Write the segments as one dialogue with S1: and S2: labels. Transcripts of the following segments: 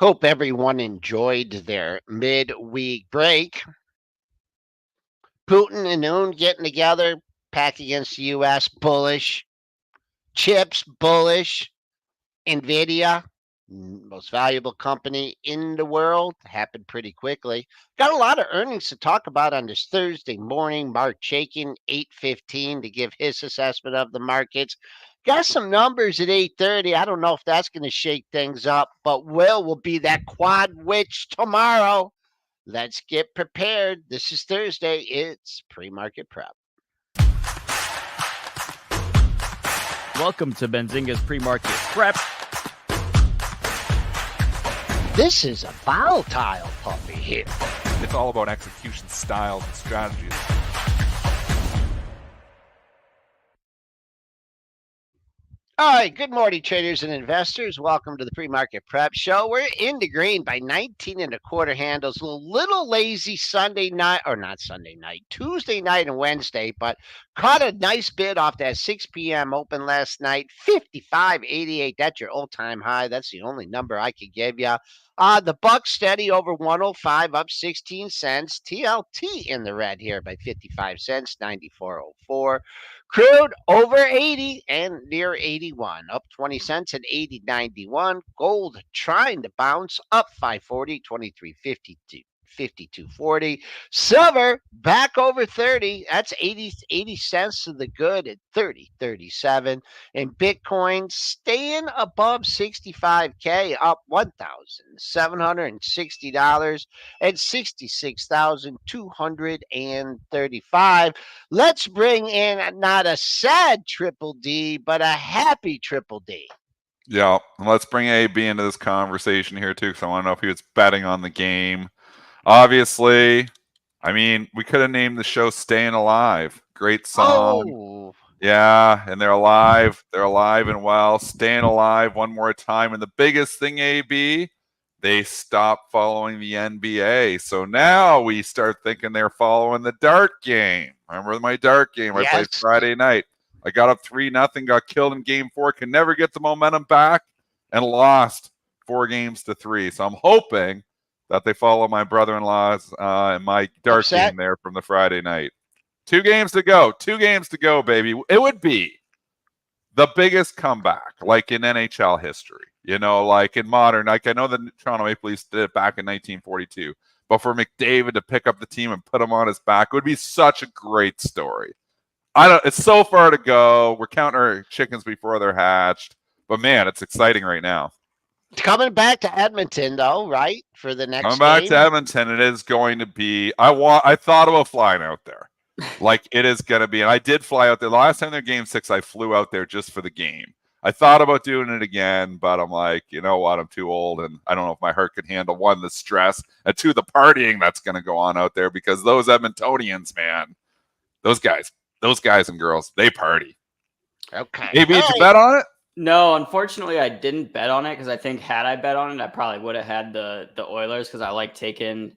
S1: Hope everyone enjoyed their midweek break. Putin and Un getting together, pack against the U.S. bullish. Chips bullish. Nvidia, most valuable company in the world, happened pretty quickly. Got a lot of earnings to talk about on this Thursday morning. Marc Chaikin, 8:15 to give his assessment of the markets. Got some numbers at 8:30. I don't know if that's going to shake things up, but will be that quad witch tomorrow. Let's get prepared. This is Thursday. It's pre-market prep.
S2: Welcome to Benzinga's pre-market prep.
S1: This is a volatile puppy here.
S3: It's all about execution styles and strategies.
S1: All right, good morning, traders and investors. Welcome to the pre-market prep show. We're in the green by 19.25 handles. A little lazy Sunday night, or not Sunday night, Tuesday night and Wednesday, but caught a nice bid off that 6 p.m. open last night. 55.88. That's your all-time high. That's the only number I could give you. The buck steady over 105, up 16 cents. TLT in the red here by 55 cents, 94.04. Crude over 80 and near 81, up 20 cents at 80.91. Gold trying to bounce up 540, 23.52. 52.40. Silver back over 30. That's 80 cents to the good at 30.37. And Bitcoin staying above 65K, up $1,760 at 66,235. Let's bring in not a sad triple D, but a happy triple D.
S3: Yeah, let's bring AB into this conversation here too, because I want to know if he was betting on the game. Obviously, I mean, we could have named the show Staying Alive. Great song.
S1: Oh.
S3: Yeah, and they're alive. They're alive and well. Staying alive one more time. And the biggest thing, AB, they stopped following the NBA. So now we start thinking they're following the dart game. Remember my dart game I played Friday night? I got up 3-0, got killed in game 4, can never get the momentum back, and lost 4 games to 3. So I'm hoping that they follow my brother-in-law's and my dart game there from the Friday night. 2 games to go. 2 games to go, baby. It would be the biggest comeback, like in NHL history. You know, like in modern, like I know the Toronto Maple Leafs did it back in 1942. But for McDavid to pick up the team and put him on his back, it would be such a great story. It's so far to go. We're counting our chickens before they're hatched. But, man, it's exciting right now.
S1: Coming back to Edmonton, though, right, for the next
S3: Coming back to Edmonton, it is going to be – I thought about flying out there. Like, it is going to be – and I did fly out there. The last time they're Game 6, I flew out there just for the game. I thought about doing it again, but I'm like, you know what? I'm too old, and I don't know if my heart can handle, 1, the stress, and 2, the partying that's going to go on out there because those Edmontonians, man, those guys and girls, they party.
S1: Okay.
S3: Maybe did you bet on it?
S2: No, unfortunately, I didn't bet on it because I think had I bet on it, I probably would have had the Oilers because I like taking,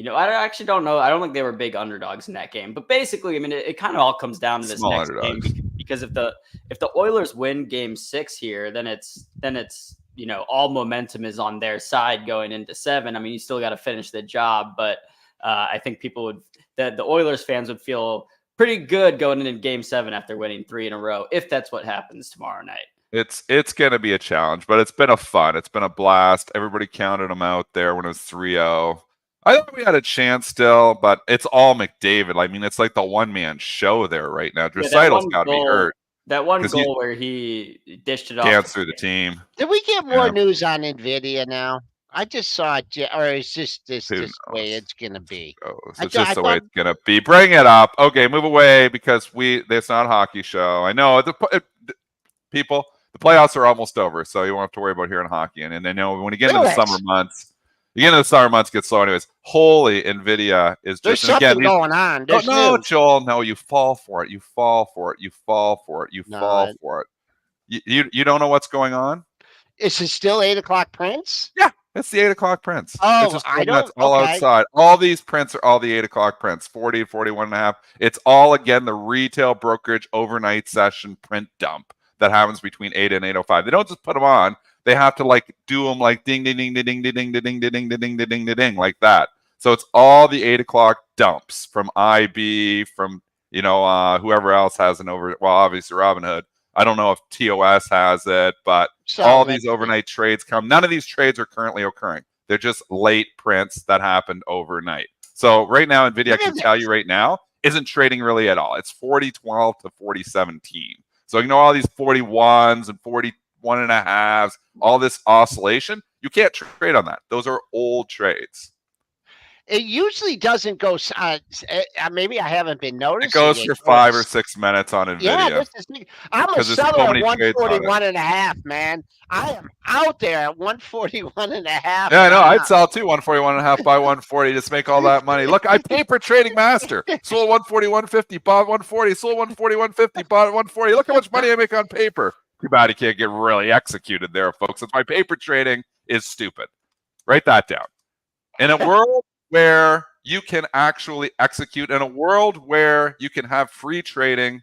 S2: I actually don't know. I don't think they were big underdogs in that game. But basically, I mean, it kind of all comes down to this
S3: Small
S2: next
S3: underdogs.
S2: game because if the Oilers win Game 6 here, then it's all momentum is on their side going into 7. I mean, you still got to finish the job, but I think the Oilers fans would feel pretty good going into Game 7 after winning 3 in a row, if that's what happens tomorrow night.
S3: It's going to be a challenge, but it's been a blast. Everybody counted them out there when it was 3-0. I thought we had a chance still, but it's all McDavid. I mean, it's like the one-man show there right now. Draisaitl got to be hurt.
S2: That one goal where he dished it off.
S3: Dance through the team.
S1: Did we get more news on Nvidia now? I just saw it, or is this the way it's going to be?
S3: It's just the way it's going to be. Bring it up. Okay, move away because it's not a hockey show. I know. People, the playoffs are almost over, so you won't have to worry about hearing hockey. And I know when you get into the summer months, get slow anyways. Holy Nvidia is
S1: There's
S3: just
S1: something going on.
S3: No, Joel, no, you fall for it. You fall for it. You fall for it. You fall for it. You don't know what's going on?
S1: Is it still 8 o'clock prints?
S3: Yeah, it's the 8 o'clock prints.
S1: Oh,
S3: it's just all outside. All these prints are all the 8 o'clock prints. 40, 41.5. It's all again the retail brokerage overnight session print dump that happens between 8 and 8:05. They don't just put them on. they have to like do them like ding, ding, ding, ding, ding, ding, ding, ding, ding, ding, ding, ding, ding, ding, like that. So it's all the 8 o'clock dumps from IB, from, whoever else has an well, obviously Robinhood. I don't know if TOS has it, but all these overnight trades come. None of these trades are currently occurring. They're just late prints that happened overnight. So right now, NVIDIA, I can tell you right now, isn't trading really at all. It's 40.12 to 40.17. So all these 41s and 41.5s, all this oscillation, you can't trade on that. Those are old trades.
S1: It usually doesn't go. Maybe I haven't been noticing.
S3: It goes for 5 or 6 minutes on NVIDIA.
S1: Yeah, I'm a seller at 141.5, man. I am out there at 141.5.
S3: Yeah, I know. I'd sell too, 141.5 by 140, just make all that money. Look, I paper trading master. Sold 140.150, bought 140. Sold 140.150, bought 140. Look how much money I make on paper. Too bad you can't get really executed there, folks. That's why paper trading is stupid. Write that down. In a world where you can actually execute, in a world where you can have free trading,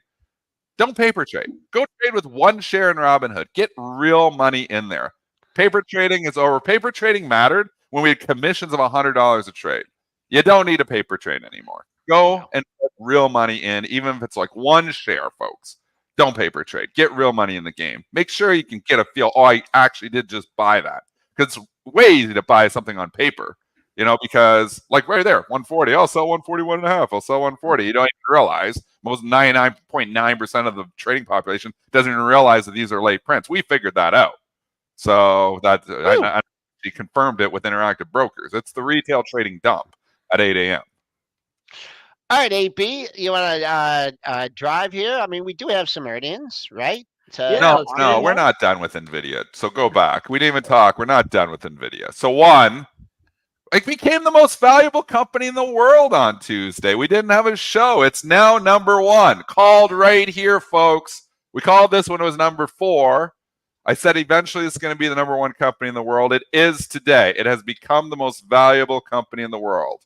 S3: don't paper trade. Go trade with one share in Robinhood. Get real money in there. Paper trading is over. Paper trading mattered when we had commissions of $100 a trade. You don't need a paper trade anymore. Go and put real money in, even if it's like one share, folks. Don't paper trade. Get real money in the game. Make sure you can get a feel, I actually did just buy that. Because it's way easy to buy something on paper. Because like right there, 140, I'll sell 141.5, I'll sell 140. You don't even realize most 99.9% of the trading population doesn't even realize that these are late prints. We figured that out. So that I confirmed it with Interactive Brokers. It's the retail trading dump at 8 a.m.
S1: All right, AB, you want to drive here? I mean, we do have some earnings, right?
S3: No, we're not done with NVIDIA. So go back. We didn't even talk. We're not done with NVIDIA. So one, it became the most valuable company in the world on Tuesday. We didn't have a show. It's now number 1. Called right here, folks. We called this when it was number 4. I said eventually it's going to be the number 1 company in the world. It is today. It has become the most valuable company in the world.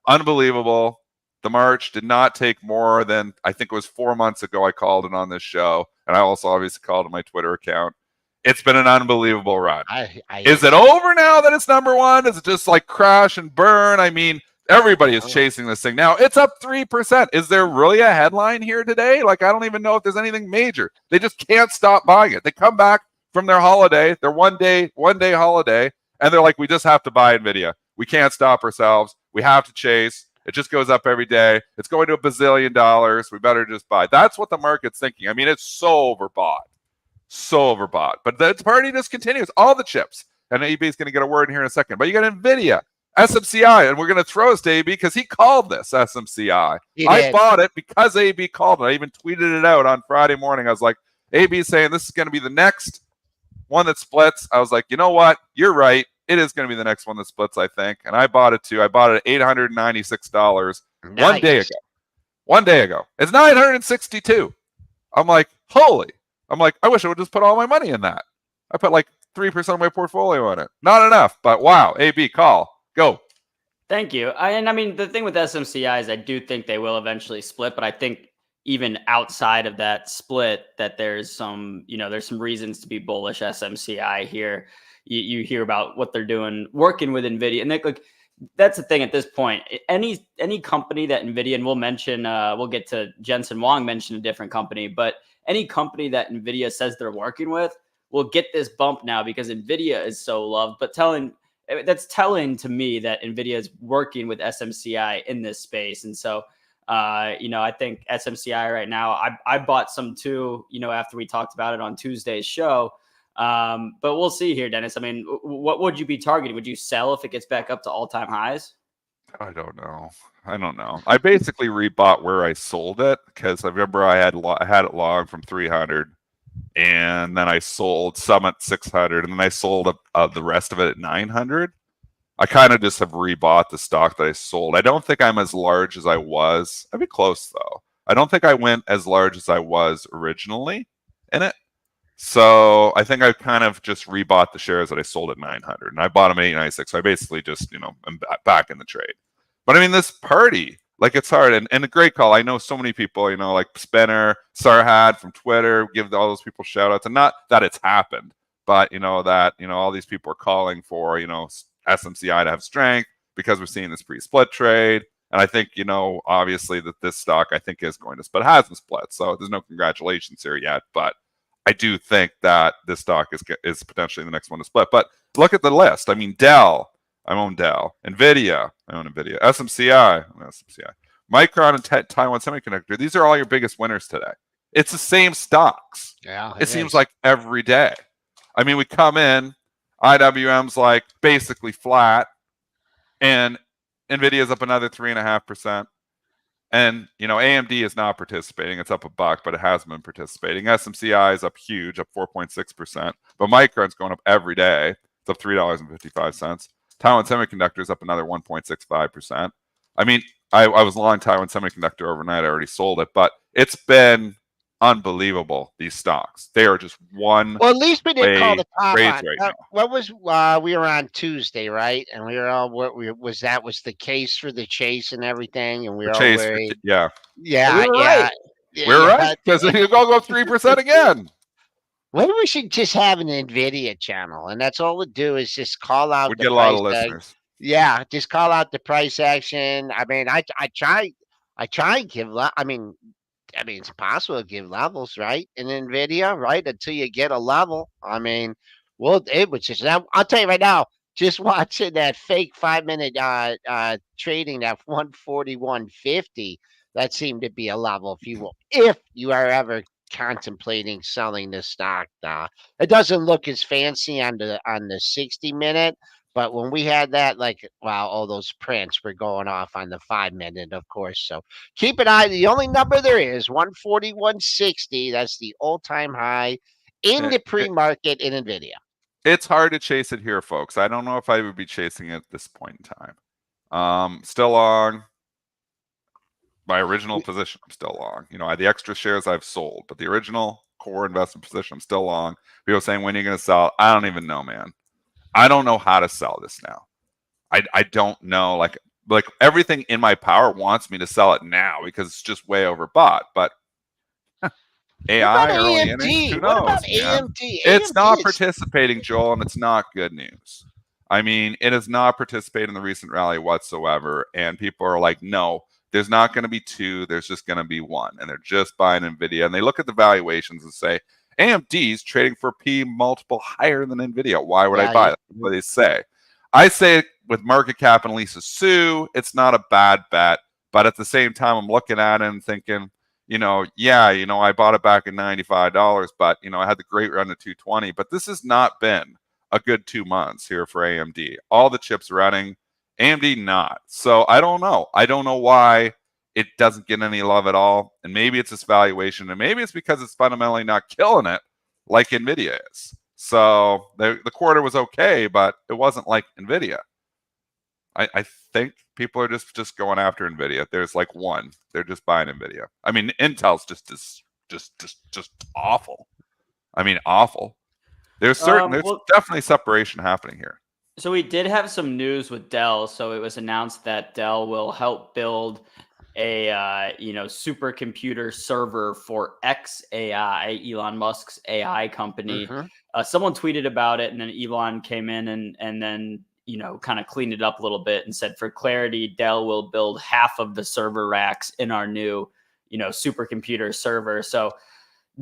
S3: Unbelievable. The March did not take more than, I think it was 4 months ago I called it on this show. And I also obviously called it my Twitter account. It's been an unbelievable run. Is it over now that it's number 1? Is it just like crash and burn? I mean, everybody is chasing this thing now. It's up 3%. Is there really a headline here today? Like, I don't even know if there's anything major. They just can't stop buying it. They come back from their holiday, their one day holiday, and they're like, we just have to buy NVIDIA. We can't stop ourselves. We have to chase. It just goes up every day. It's going to $1 bazillion. We better just buy. That's what the market's thinking. I mean, it's so overbought. So overbought. But the party just continues. All the chips. And AB is going to get a word in here in a second. But you got NVIDIA, SMCI, and we're going to throw this to AB because he called this SMCI. I bought it because AB called it. I even tweeted it out on Friday morning. I was like, AB is saying this is going to be the next one that splits. I was like, you know what? You're right. It is going to be the next one that splits, I think. And I bought it too. I bought it at $896 1 day ago. 1 day ago. It's $962. I'm like, holy. I'm like, I wish I would just put all my money in that. I put like 3% of my portfolio on it. Not enough, but wow. AB, call. Go.
S2: Thank you. I mean, the thing with SMCI is I do think they will eventually split, but I think even outside of that split, that there's some reasons to be bullish SMCI here. You hear about what they're doing, working with NVIDIA, and that's the thing at this point. Any company that NVIDIA, and we'll get to Jensen Huang mention a different company, but any company that NVIDIA says they're working with will get this bump now because NVIDIA is so loved. But that's telling to me that NVIDIA is working with SMCI in this space. And so, I think SMCI right now, I bought some too, after we talked about it on Tuesday's show. But we'll see here, Dennis. I mean, what would you be targeting? Would you sell if it gets back up to all-time highs?
S3: I don't know. I basically rebought where I sold it because I remember I had it long from 300, and then I sold some at 600, and then I sold the rest of it at 900. I kind of just have rebought the stock that I sold. I don't think I'm as large as I was. I'd be close though. I don't think I went as large as I was originally in it. So I think I kind of just rebought the shares that I sold at 900, and I bought them at 896. So I basically just, I'm back in the trade. But I mean, this party, like, it's hard. And a great call. I know so many people, like Spinner, Sarhad from Twitter, give all those people shout outs. And not that it's happened, but all these people are calling for SMCI to have strength because we're seeing this pre-split trade. And I think, obviously that this stock, I think, is going to split, hasn't split. So there's no congratulations here yet. But I do think that this stock is potentially the next one to split. But look at the list. I mean, Dell, I own Dell. Nvidia, I own Nvidia. SMCI, I own SMCI. Micron and Taiwan Semiconductor, these are all your biggest winners today. It's the same stocks.
S1: Yeah,
S3: it seems like every day. I mean, we come in, IWM's like basically flat, and Nvidia's up another 3.5%. And AMD is not participating. It's up $1, but it hasn't been participating. SMCI is up huge, up 4.6%. But Micron's going up every day. It's up $3.55. Taiwan Semiconductor is up another 1.65%. I mean, I was long Taiwan Semiconductor overnight. I already sold it, but it's been unbelievable. These stocks, they are just one.
S1: Well, at least we didn't call the top
S3: trades
S1: on.
S3: right now.
S1: What was we were on Tuesday, right? And we were all was the case for the chase and everything, and we were all worried.
S3: Yeah,
S1: we were right.
S3: We're right because it go 3% again.
S1: Maybe we should just have an Nvidia channel, and that's all we do is just call out.
S3: We get a lot of listeners.
S1: Yeah, just call out the price action. I mean, I try and give. I mean, it's possible to give levels, right? In Nvidia, right? Until you get a level. I mean, it was just. I'll tell you right now. Just watching that fake 5-minute trading at 141.50. That seemed to be a level. If you are ever contemplating selling this stock, it doesn't look as fancy on the 60-minute. But when we had that, all those prints were going off on the 5-minute, of course. So keep an eye. The only number there is 141.60. That's the all-time high in the pre-market in Nvidia.
S3: It's hard to chase it here, folks. I don't know if I would be chasing it at this point in time. Still long. My original position, I'm still long. The extra shares I've sold, but the original core investment position, I'm still long. People saying, when are you going to sell? I don't even know, man. I don't know how to sell this now. I don't know. Like everything in my power wants me to sell it now because it's just way overbought. But AI early innings, who knows?
S1: What about AMD?
S3: It's not participating, Joel, and it's not good news. I mean, it has not participated in the recent rally whatsoever. And people are like, no, there's not going to be two. There's just going to be one. And they're just buying Nvidia. And they look at the valuations and say, AMD's trading for P multiple higher than Nvidia. Why would I buy that? That's what they say. I say with market cap and Lisa Su, it's not a bad bet. But at the same time, I'm looking at it and thinking, I bought it back at $95, but, I had the great run to 220. But this has not been a good 2 months here for AMD. All the chips running, AMD not. So I don't know. I don't know why it doesn't get any love at all. And maybe it's this valuation, and maybe it's because it's fundamentally not killing it like Nvidia is. So the quarter was okay, but it wasn't like Nvidia. I think people are just going after Nvidia. There's like one. They're just buying Nvidia. I mean, Intel's just awful. I mean, awful. There's definitely separation happening here.
S2: So we did have some news with Dell. So it was announced that Dell will help build a supercomputer server for xAI, Elon Musk's AI company. Mm-hmm. Someone tweeted about it, and then Elon came in and then kind of cleaned it up a little bit and said, for clarity, Dell will build half of the server racks in our new supercomputer server. So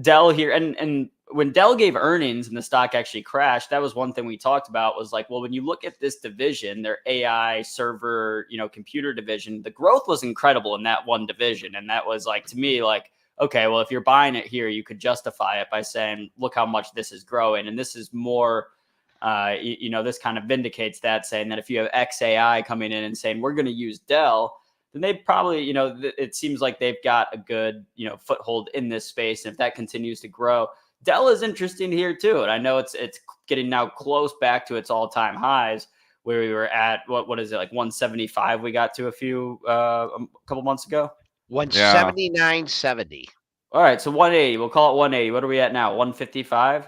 S2: Dell here, and when Dell gave earnings and the stock actually crashed, that was one thing we talked about, was like, well, when you look at this division, their AI server, computer division, the growth was incredible in that one division. And that was like, to me, like, okay, well, if you're buying it here, you could justify it by saying, look how much this is growing. And this is more, this kind of vindicates that, saying that if you have xAI coming in and saying, we're going to use Dell, then they probably, it seems like they've got a good, foothold in this space. And if that continues to grow, Dell is interesting here too. And I know it's getting now close back to its all-time highs, where we were at, what is it, like 175 we got to a couple months ago?
S1: 179.70.
S2: All right, so 180. We'll call it 180. What are we at now? 155?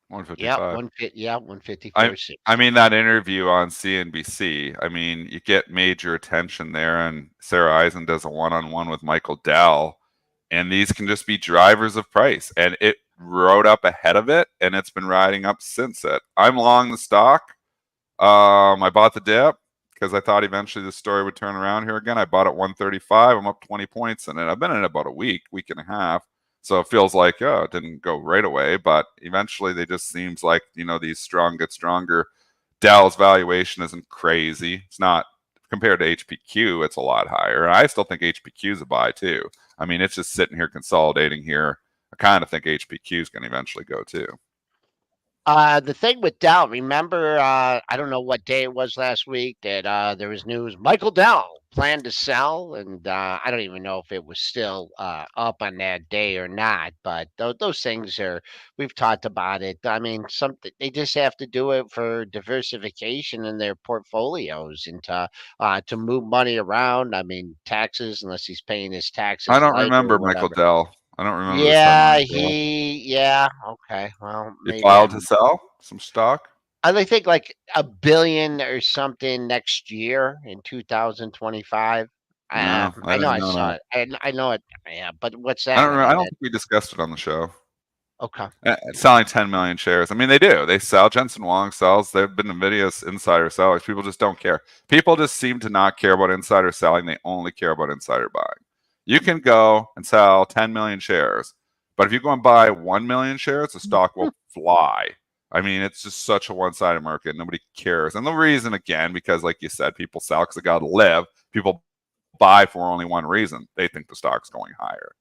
S3: 155.
S1: Yeah, 154.
S3: I mean, that interview on CNBC, I mean, you get major attention there, and Sarah Eisen does a one-on-one with Michael Dell, and these can just be drivers of price. And rode up ahead of it, and it's been riding up since it. I'm long the stock. I bought the dip because I thought eventually the story would turn around here again. I bought at 135. I'm up 20 points in it. I've been in it about a week and a half. So it feels like, it didn't go right away, but eventually they just seems like, these strong get stronger. Dell's valuation isn't crazy. It's not compared to HPQ, it's a lot higher. I still think HPQ is a buy too. I mean, it's just sitting here consolidating here. I kind of think HPQ is going to eventually go too.
S1: The thing with Dell, remember, I don't know what day it was last week that there was news. Michael Dell planned to sell, and I don't even know if it was still up on that day or not. But those things are, we've talked about it. I mean, something they just have to do it for diversification in their portfolios and to move money around. I mean, taxes, unless he's paying his
S3: I
S1: taxes
S3: don't
S1: light or
S3: remember Michael
S1: whatever.
S3: Dell. I don't remember this
S1: Yeah,
S3: headline, Dell.
S1: okay. Well,
S3: He
S1: maybe
S3: filed to
S1: I'm
S3: sell some stock?
S1: I think like a billion or something next year in 2025.
S3: No, I
S1: I know
S3: didn't
S1: I
S3: know
S1: saw
S3: that.
S1: it. I know it. Yeah, but what's
S3: I don't
S1: that? I
S3: remember. I
S1: mean,
S3: don't
S1: that
S3: think we discussed it on the show.
S1: okay.
S3: Selling 10 million shares. I mean, they do. They sell. Jensen Huang sells. They've been Nvidia's insider sellers. People just don't care. People just seem to not care about insider selling. They only care about insider buying. You can go and sell 10 million shares, but if you go and buy 1 million shares, the stock will fly. I mean, it's just such a one-sided market. Nobody cares. And the reason, again, because like you said, people sell because they got to live. People buy for only one reason. They think the stock's going higher.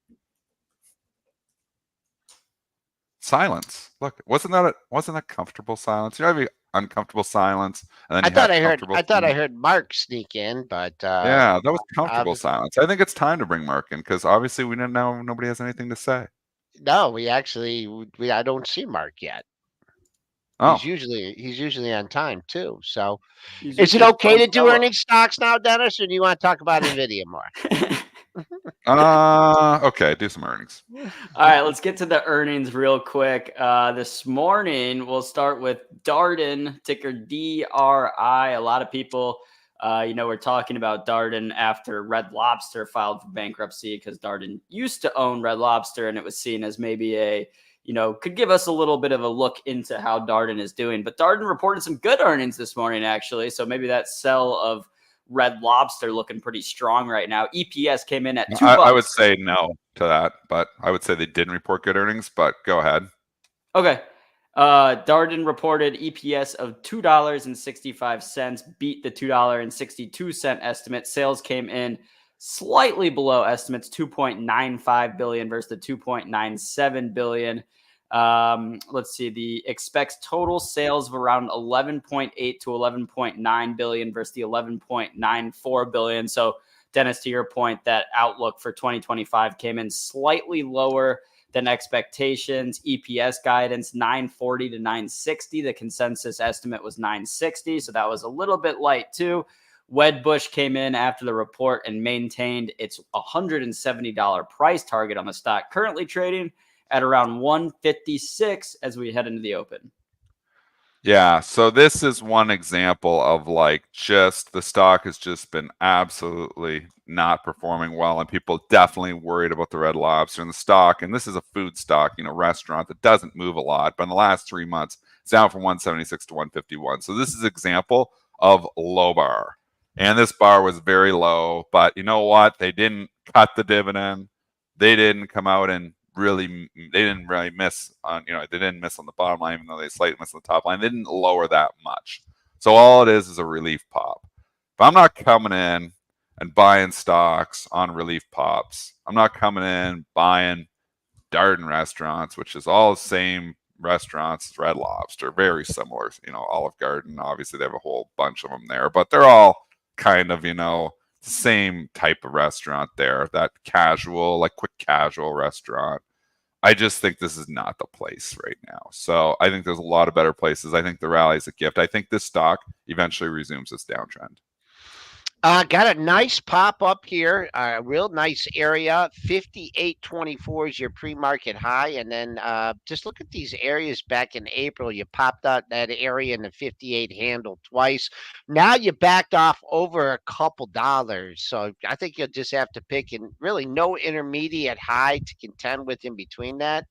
S3: Silence. Look, wasn't that comfortable silence? You know, have uncomfortable silence, and then
S1: I
S3: you have
S1: thought I heard
S3: comfortable
S1: I thought I
S3: silence.
S1: heard Mark sneak in, but
S3: Yeah, that was comfortable
S1: obviously
S3: silence. I think it's time to bring Mark in because obviously we didn't know nobody has anything to say.
S1: no, I don't see Mark yet.
S3: Oh,
S1: He's usually on time too. So,
S2: He's
S1: is it
S2: usually
S1: okay to
S2: pumped
S1: do
S2: up.
S1: earnings stocks now, Dennis, or do you want to talk about Nvidia more?
S3: okay. Do some earnings.
S2: All right, let's get to the earnings real quick. This morning, we'll start with Darden, ticker DRI. A lot of people, we're talking about Darden after Red Lobster filed for bankruptcy because Darden used to own Red Lobster, and it was seen as maybe could give us a little bit of a look into how Darden is doing. But Darden reported some good earnings this morning, actually. So maybe that sell of Red Lobster looking pretty strong right now. EPS came in at $2.
S3: I would say no to that, but I wod say they didn't report good earnings. But go ahead.
S2: Okay. Darden reported EPS of $2.65, beat the $2.62 estimate. Sales came in slightly below estimates, 2.95 billion versus the 2.97 billion. Let's see, the expects total sales of around 11.8 to 11.9 billion versus the 11.94 billion. So, Dennis, to your point, that outlook for 2025 came in slightly lower than expectations. EPS guidance 940 to 960. The consensus estimate was 960, so that was a little bit light too. Wedbush came in after the report and maintained its $170 price target on the stock, currently trading at around 156 as we head into the open.
S3: Yeah, so this is one example of like just the stock has just been absolutely not performing well, and people definitely worried about the Red Lobster and the stock. And this is a food stock, restaurant that doesn't move a lot, but in the last 3 months, it's down from 176 to 151. So this is an example of low bar, and this bar was very low. But you know what? They didn't cut the dividend. They didn't come out and they didn't really miss on they didn't miss on the bottom line, even though they slightly missed on the top line. They didn't lower that much, so all it is a relief pop. But I'm not coming in and buying stocks on relief pops. I'm not coming in buying Darden Restaurants, which is all the same restaurants as Red Lobster, very similar. Olive Garden, obviously they have a whole bunch of them there, but they're all kind of same type of restaurant there, that casual, like quick casual restaurant. I just think this is not the place right now. So I think there's a lot of better places. I think the rally is a gift. I think this stock eventually resumes its downtrend.
S1: Got a nice pop up here, a real nice area. 58.24 is your pre-market high, and then just look at these areas back in April. You popped out that area in the 58 handle twice. Now you backed off over a couple dollars, so I think you'll just have to pick, and really no intermediate high to contend with in between that.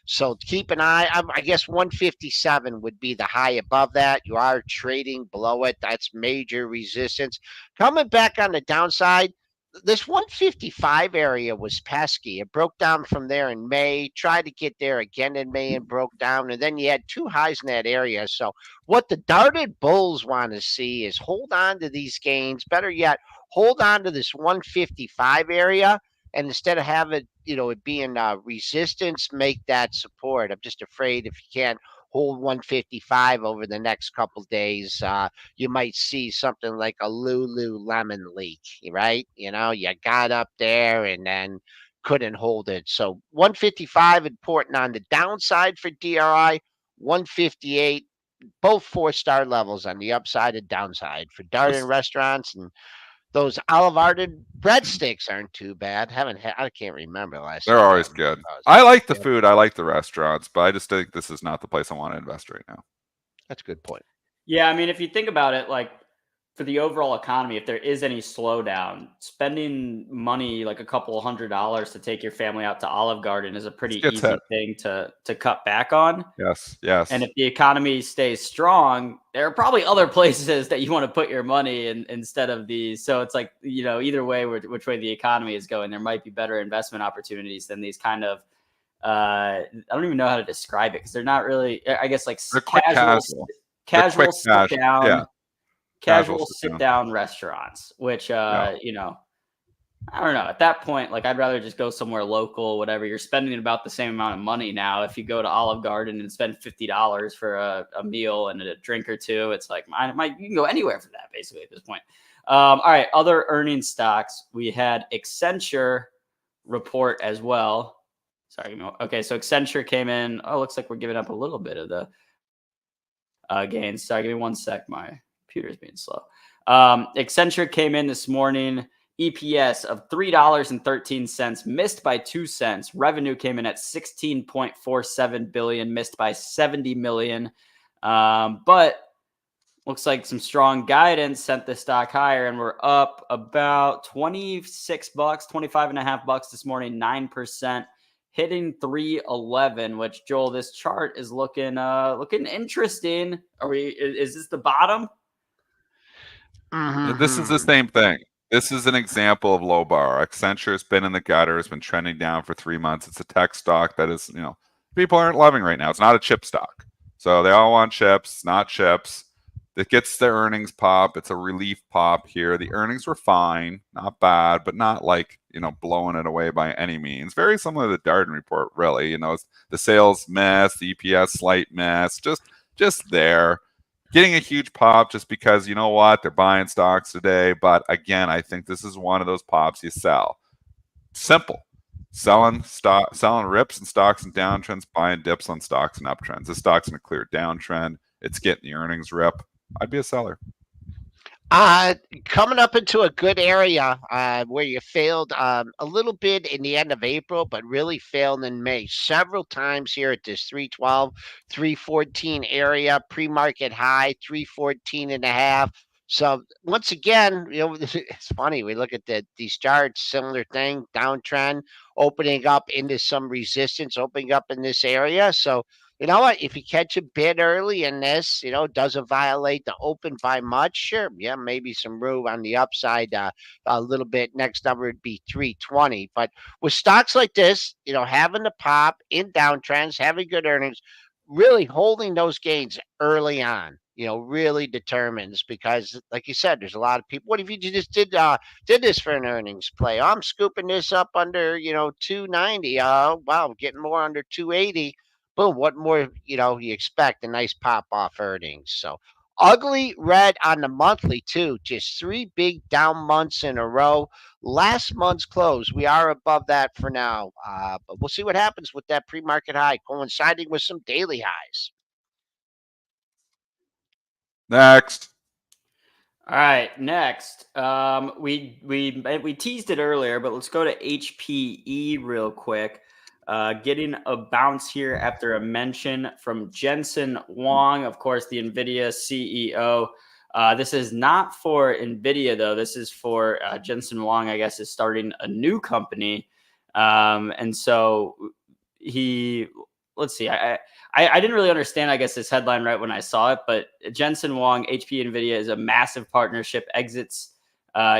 S1: So keep an eye. I guess 157 would be the high above that. You are trading below it. That's major resistance. Coming back on the downside, this 155 area was pesky. It broke down from there in May, tried to get there again in May and broke down. And then you had two highs in that area. So what the Darden Bulls want to see is hold on to these gains. Better yet, hold on to this 155 area. And instead of having, it being resistance, make that support. I'm just afraid if you can't hold 155 over the next couple days, you might see something like a Lululemon leak, right? You got up there and then couldn't hold it. So 155 important on the downside for DRI, 158, both 4-star levels on the upside and downside for Darden Restaurants, and those Olive Garden breadsticks aren't too bad. I can't remember the last
S3: They're
S1: time I
S3: always
S1: had
S3: good.
S1: those.
S3: I like the food. I like the restaurants, but I just think this is not the place I want to invest right now.
S1: That's a good point.
S2: Yeah, I mean, if you think about it, like for the overall economy, if there is any slowdown, spending money like a couple $100 to take your family out to Olive Garden is a pretty
S3: Gets
S2: easy
S3: hit.
S2: thing to cut back on.
S3: Yes.
S2: And if the economy stays strong, there are probably other places that you want to put your money in instead of these. So it's like, either way, which way the economy is going, there might be better investment opportunities than these kind of, I don't even know how to describe it because they're not really, I guess, like casual sit down,
S3: Yeah.
S2: casual sit down restaurants, which, I don't know. At that point, like I'd rather just go somewhere local, whatever. You're spending about the same amount of money now. If you go to Olive Garden and spend $50 for a meal and a drink or two, it's like you can go anywhere for that basically at this point. All right, other earnings stocks. We had Accenture report as well. Sorry. Okay, so Accenture came in. Oh, looks like we're giving up a little bit of the gains. Sorry, give me one sec. My computer's being slow. Accenture came in this morning. EPS of $3.13, missed by 2 cents. Revenue came in at $16.47 billion, missed by $70 million. But looks like some strong guidance sent the stock higher, and we're up about $26, $25.50 this morning, 9%, hitting 311. Which, Joel, this chart is looking interesting. Is this the bottom?
S1: Mm-hmm.
S3: This is the same thing. This is an example of low bar. Accenture has been in the gutter, has been trending down for 3 months. It's a tech stock that is, people aren't loving right now. It's not a chip stock. So they all want chips, not chips. It gets the earnings pop. It's a relief pop here. The earnings were fine, not bad, but not like, blowing it away by any means. Very similar to the Darden report, really. The sales miss, the EPS slight miss, just there. Getting a huge pop just because, you know what, they're buying stocks today. But again, I think this is one of those pops you sell. Simple. Selling rips and stocks and downtrends, buying dips on stocks and uptrends. This stock's in a clear downtrend. It's getting the earnings rip. I'd be a seller.
S1: Coming up into a good area where you failed a little bit in the end of April, but really failed in May several times here at this 312, 314 area, pre-market high, 314.5. So once again, it's funny. We look at these charts, similar thing, downtrend, opening up into some resistance, opening up in this area. So you know what? If you catch a bid early in this, doesn't violate the open by much, sure. Yeah, maybe some room on the upside a little bit. Next number would be 320. But with stocks like this, having the pop in downtrends, having good earnings, really holding those gains early on, really determines because, like you said, there's a lot of people. What if you just did this for an earnings play? Oh, I'm scooping this up under, 290. Wow, getting more under 280. Boom, what more, you expect a nice pop off earnings. So ugly red on the monthly too, just 3 big down months in a row. Last month's close, we are above that for now, but we'll see what happens with that pre-market high coinciding with some daily highs.
S2: Next. All right, next. We teased it earlier, but let's go to HPE real quick. Getting a bounce here after a mention from Jensen Huang, of course, the Nvidia CEO. This is not for Nvidia, though. This is for Jensen Huang, I guess, is starting a new company. And so he let's see. I didn't really understand, I guess, this headline right when I saw it, but Jensen Huang, HP Nvidia is a massive partnership exits.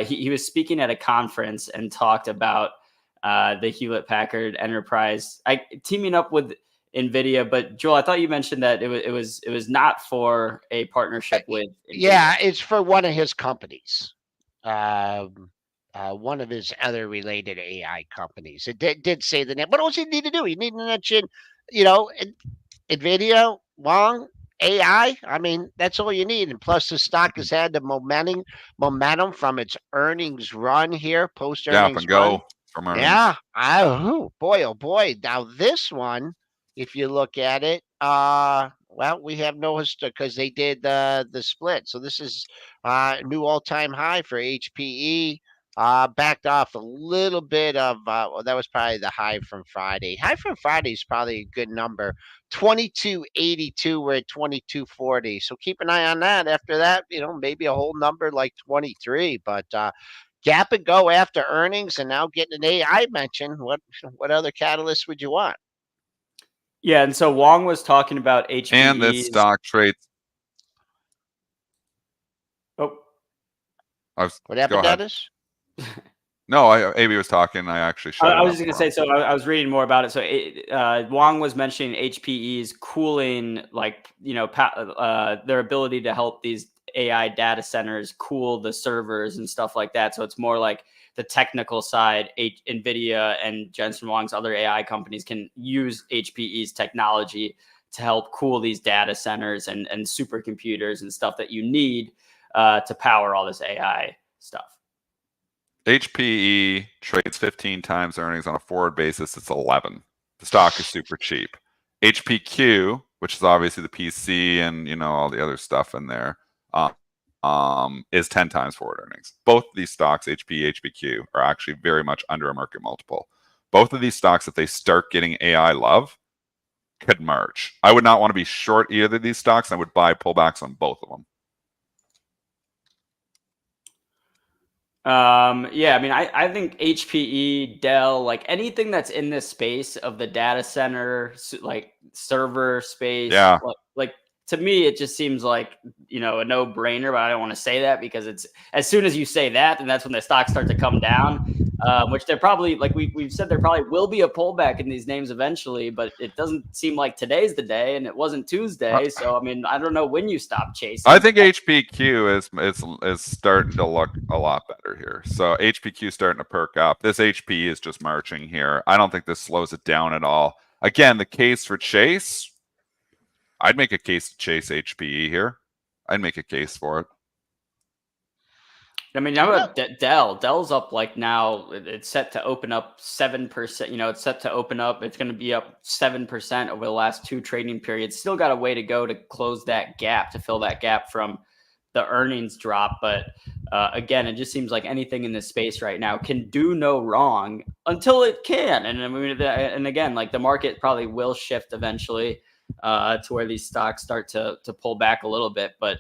S2: He was speaking at a conference and talked about the Hewlett Packard Enterprise teaming up with Nvidia. But Joel, I thought you mentioned that it was not for a partnership with Nvidia.
S1: Yeah, it's for one of his companies. One of his other related AI companies. It did say the name. What else he need to do? He need to mention, Nvidia, Huang, AI. I mean, that's all you need. And plus, the stock has had the momentum from its earnings run here, post
S3: Gap
S1: earnings
S3: and
S1: run.
S3: go from earnings.
S1: Yeah. Oh boy. Now this one, if you look at it, well, we have no history because they did the split. So this is new all-time high for HPE. Backed off a little bit of well, that was probably the high from Friday. High from Friday is probably a good number. 2282, we're at 2240. So keep an eye on that. After that, maybe a whole number like 23. But gap and go after earnings, and now getting an AI mention. What other catalyst would you want?
S2: Yeah, and so Huang was talking about HPE's.
S3: And this stock trades.
S2: Oh,
S1: What happened, Dennis?
S3: No, AB was talking. I actually shut
S2: I
S3: it
S2: was
S3: up
S2: just going to
S3: for him.
S2: say, so I was reading more about it. So Huang was mentioning HPE's cooling, their ability to help these AI data centers cool the servers and stuff like that. So it's more like the technical side. Nvidia and Jensen Huang's other AI companies can use HPE's technology to help cool these data centers and supercomputers and stuff that you need to power all this AI stuff.
S3: HPE trades 15 times earnings on a forward basis. It's 11. The stock is super cheap. HPQ, which is obviously the PC and all the other stuff in there, is 10 times forward earnings. Both of these stocks, HPE, HPQ, are actually very much under a market multiple. Both of these stocks, if they start getting AI love, could merge. I would not want to be short either of these stocks. I would buy pullbacks on both of them.
S2: Yeah, I mean, I think HPE, Dell, like anything that's in this space of the data center, like server space,
S3: Yeah.
S2: like to me, it just seems like, a no-brainer, but I don't want to say that because it's as soon as you say that, then that's when the stocks start to come down, which they're probably, like we've said, there probably will be a pullback in these names eventually, but it doesn't seem like today's the day, and it wasn't Tuesday. So, I mean, I don't know when you stop chasing.
S3: I think HPQ is starting to look a lot better here. So HPQ is starting to perk up. This HPE is just marching here. I don't think this slows it down at all. Again, the case for Chase, I'd make a case to chase HPE here. I'd make a case for it.
S2: I mean, how about Dell? Dell's up like now. It's set to open up 7%. It's set to open up. It's going to be up 7% over the last two trading periods. Still got a way to go to close that gap, to fill that gap from the earnings drop. But again, it just seems like anything in this space right now can do no wrong until it can. And I mean, and again, like the market probably will shift eventually to where these stocks start to pull back a little bit, but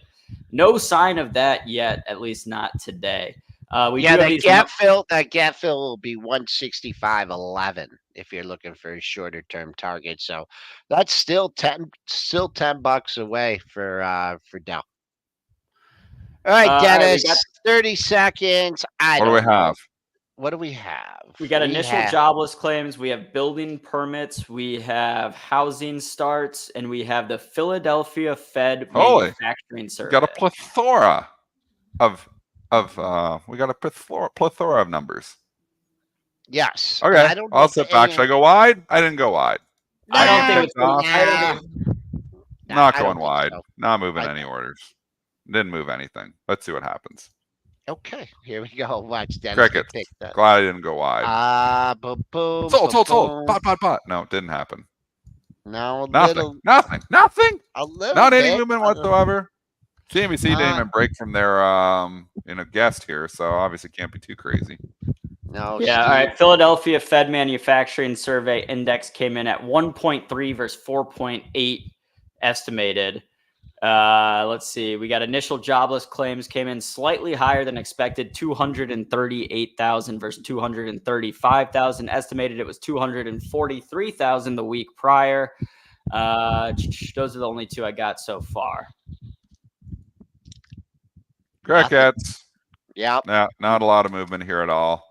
S2: no sign of that yet, at least not today.
S1: That gap fill will be 165.11 if you're looking for a shorter term target. So that's still $10 away for Dell. All right, Dennis, 30 seconds.
S3: What do we have?
S1: What do we have?
S2: We got initial jobless claims. We have building permits. We have housing starts, and we have the Philadelphia Fed manufacturing survey.
S3: We got a plethora of numbers.
S1: Yes.
S3: Okay. I'll sit back. Should I go wide? I didn't go wide.
S2: I don't think it's
S3: not going wide. So. Not moving any orders. Didn't move anything. Let's see what happens.
S1: Okay, here we go. Watch Dennis.
S3: Cricket. Glad I didn't go wide.
S1: Boom, boom.
S3: Sold. Pot. No, it didn't happen.
S1: No,
S3: nothing.
S1: A little.
S3: Not any movement whatsoever. CNBC didn't even break from their guest here, so obviously can't be too crazy.
S1: No.
S2: Yeah. All right. Philadelphia Fed manufacturing survey index came in at 1.3 versus 4.8 estimated. Let's see. We got initial jobless claims came in slightly higher than expected, 238,000 versus 235,000. Estimated it was 243,000 the week prior. Those are the only two I got so far.
S3: Crickets.
S1: Yeah.
S3: Not a lot of movement here at all.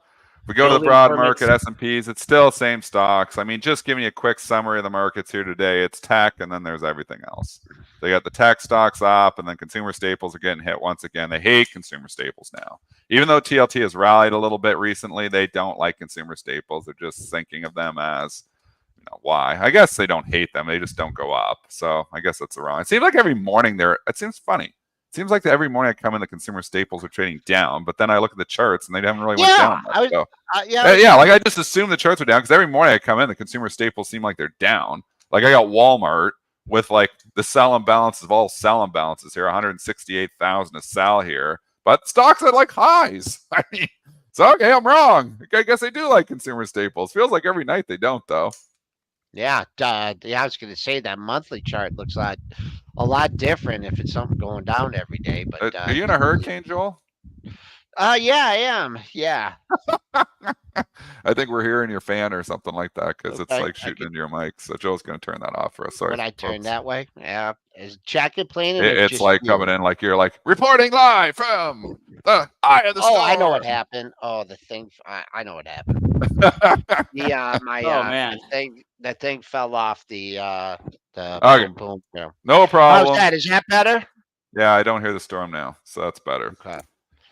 S3: If we go to the
S2: Building
S3: broad
S2: permits.
S3: market, S&Ps, it's still same stocks. I mean, just giving you a quick summary of the markets here today, it's tech, and then there's everything else. They got the tech stocks up, and then consumer staples are getting hit once again. They hate consumer staples now. Even though TLT has rallied a little bit recently, they don't like consumer staples. They're just thinking of them as, why? I guess they don't hate them. They just don't go up. So I guess that's wrong. It seems like every morning it seems funny. It seems like every morning I come in, the consumer staples are trading down, but then I look at the charts and they haven't really went down much. Like I just assume the charts are down because every morning I come in, the consumer staples seem like they're down. Like I got Walmart with like the sell imbalances of all sell imbalances here, 168,000 a sell here, but stocks are like highs. I mean, so okay, I'm wrong. I guess they do like consumer staples. Feels like every night they don't though.
S1: Yeah, I was going to say that monthly chart looks like a lot different if it's something going down every day. But
S3: are you in a hurricane, Joel?
S1: Yeah, I am. Yeah.
S3: I think we're hearing your fan or something like that because it's like shooting into your mic. So Joel's going to turn that off for us. Sorry.
S1: When I turn that way, yeah. Is Chaikin playing it?
S3: It's like coming in like you're like reporting live from the eye of the storm.
S1: I know what happened. Oh, the thing. I know what happened. Yeah,
S2: man,
S1: the thing fell off the
S3: okay.
S1: boom. Yeah.
S3: No problem.
S1: How's that? Is that better?
S3: Yeah, I don't hear the storm now, so that's better.
S1: Okay.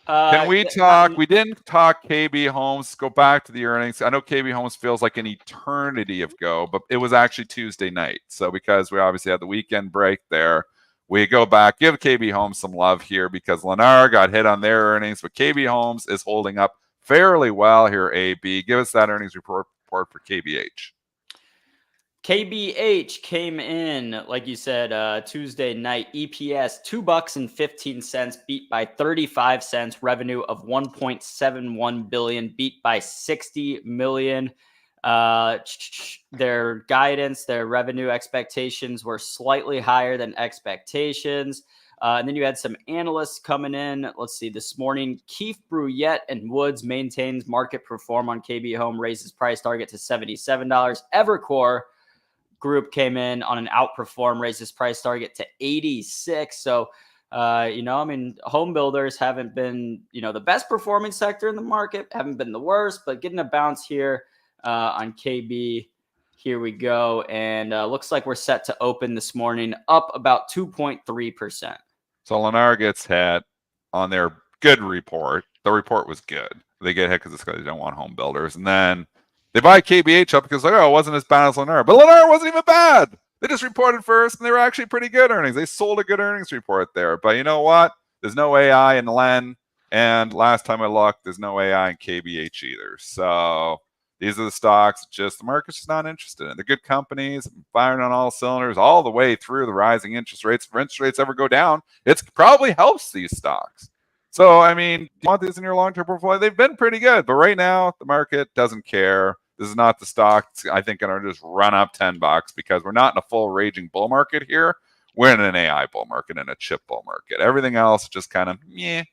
S3: Can we talk? We didn't talk KB Homes. Go back to the earnings. I know KB Homes feels like an eternity ago, but it was actually Tuesday night. So because we obviously had the weekend break there, we go back, give KB Homes some love here because Lennar got hit on their earnings, but KB Homes is holding up fairly well here. AB, give us that earnings report for KBH.
S2: KBH came in, like you said, Tuesday night. EPS $2.15, beat by 35 cents. Revenue of $1.71 billion, beat by 60 million. Their guidance, their revenue expectations were slightly higher than expectations. And then you had some analysts coming in. Let's see, this morning, Keefe, Bruyette, and Woods maintains market perform on KB Home, raises price target to $77. Evercore Group came in on an outperform, raises price target to 86. So, home builders haven't been, the best performing sector in the market, haven't been the worst, but getting a bounce here on KB. Here we go. And looks like we're set to open this morning up about 2.3%.
S3: So Lennar gets hit on their good report. The report was good. They get hit because they don't want home builders. And then they buy KBH up because it wasn't as bad as Lennar. But Lennar wasn't even bad. They just reported first, and they were actually pretty good earnings. They sold a good earnings report there. But you know what? There's no AI in Len. And last time I looked, there's no AI in KBH either. So these are the stocks just the market's just not interested in. They're good companies, firing on all cylinders all the way through the rising interest rates. If interest rates ever go down, it probably helps these stocks. So, I mean, do you want these in your long-term portfolio? They've been pretty good. But right now, the market doesn't care. This is not the stock, I think, going to just run up $10 because we're not in a full raging bull market here. We're in an AI bull market and a chip bull market. Everything else just kind of, meh.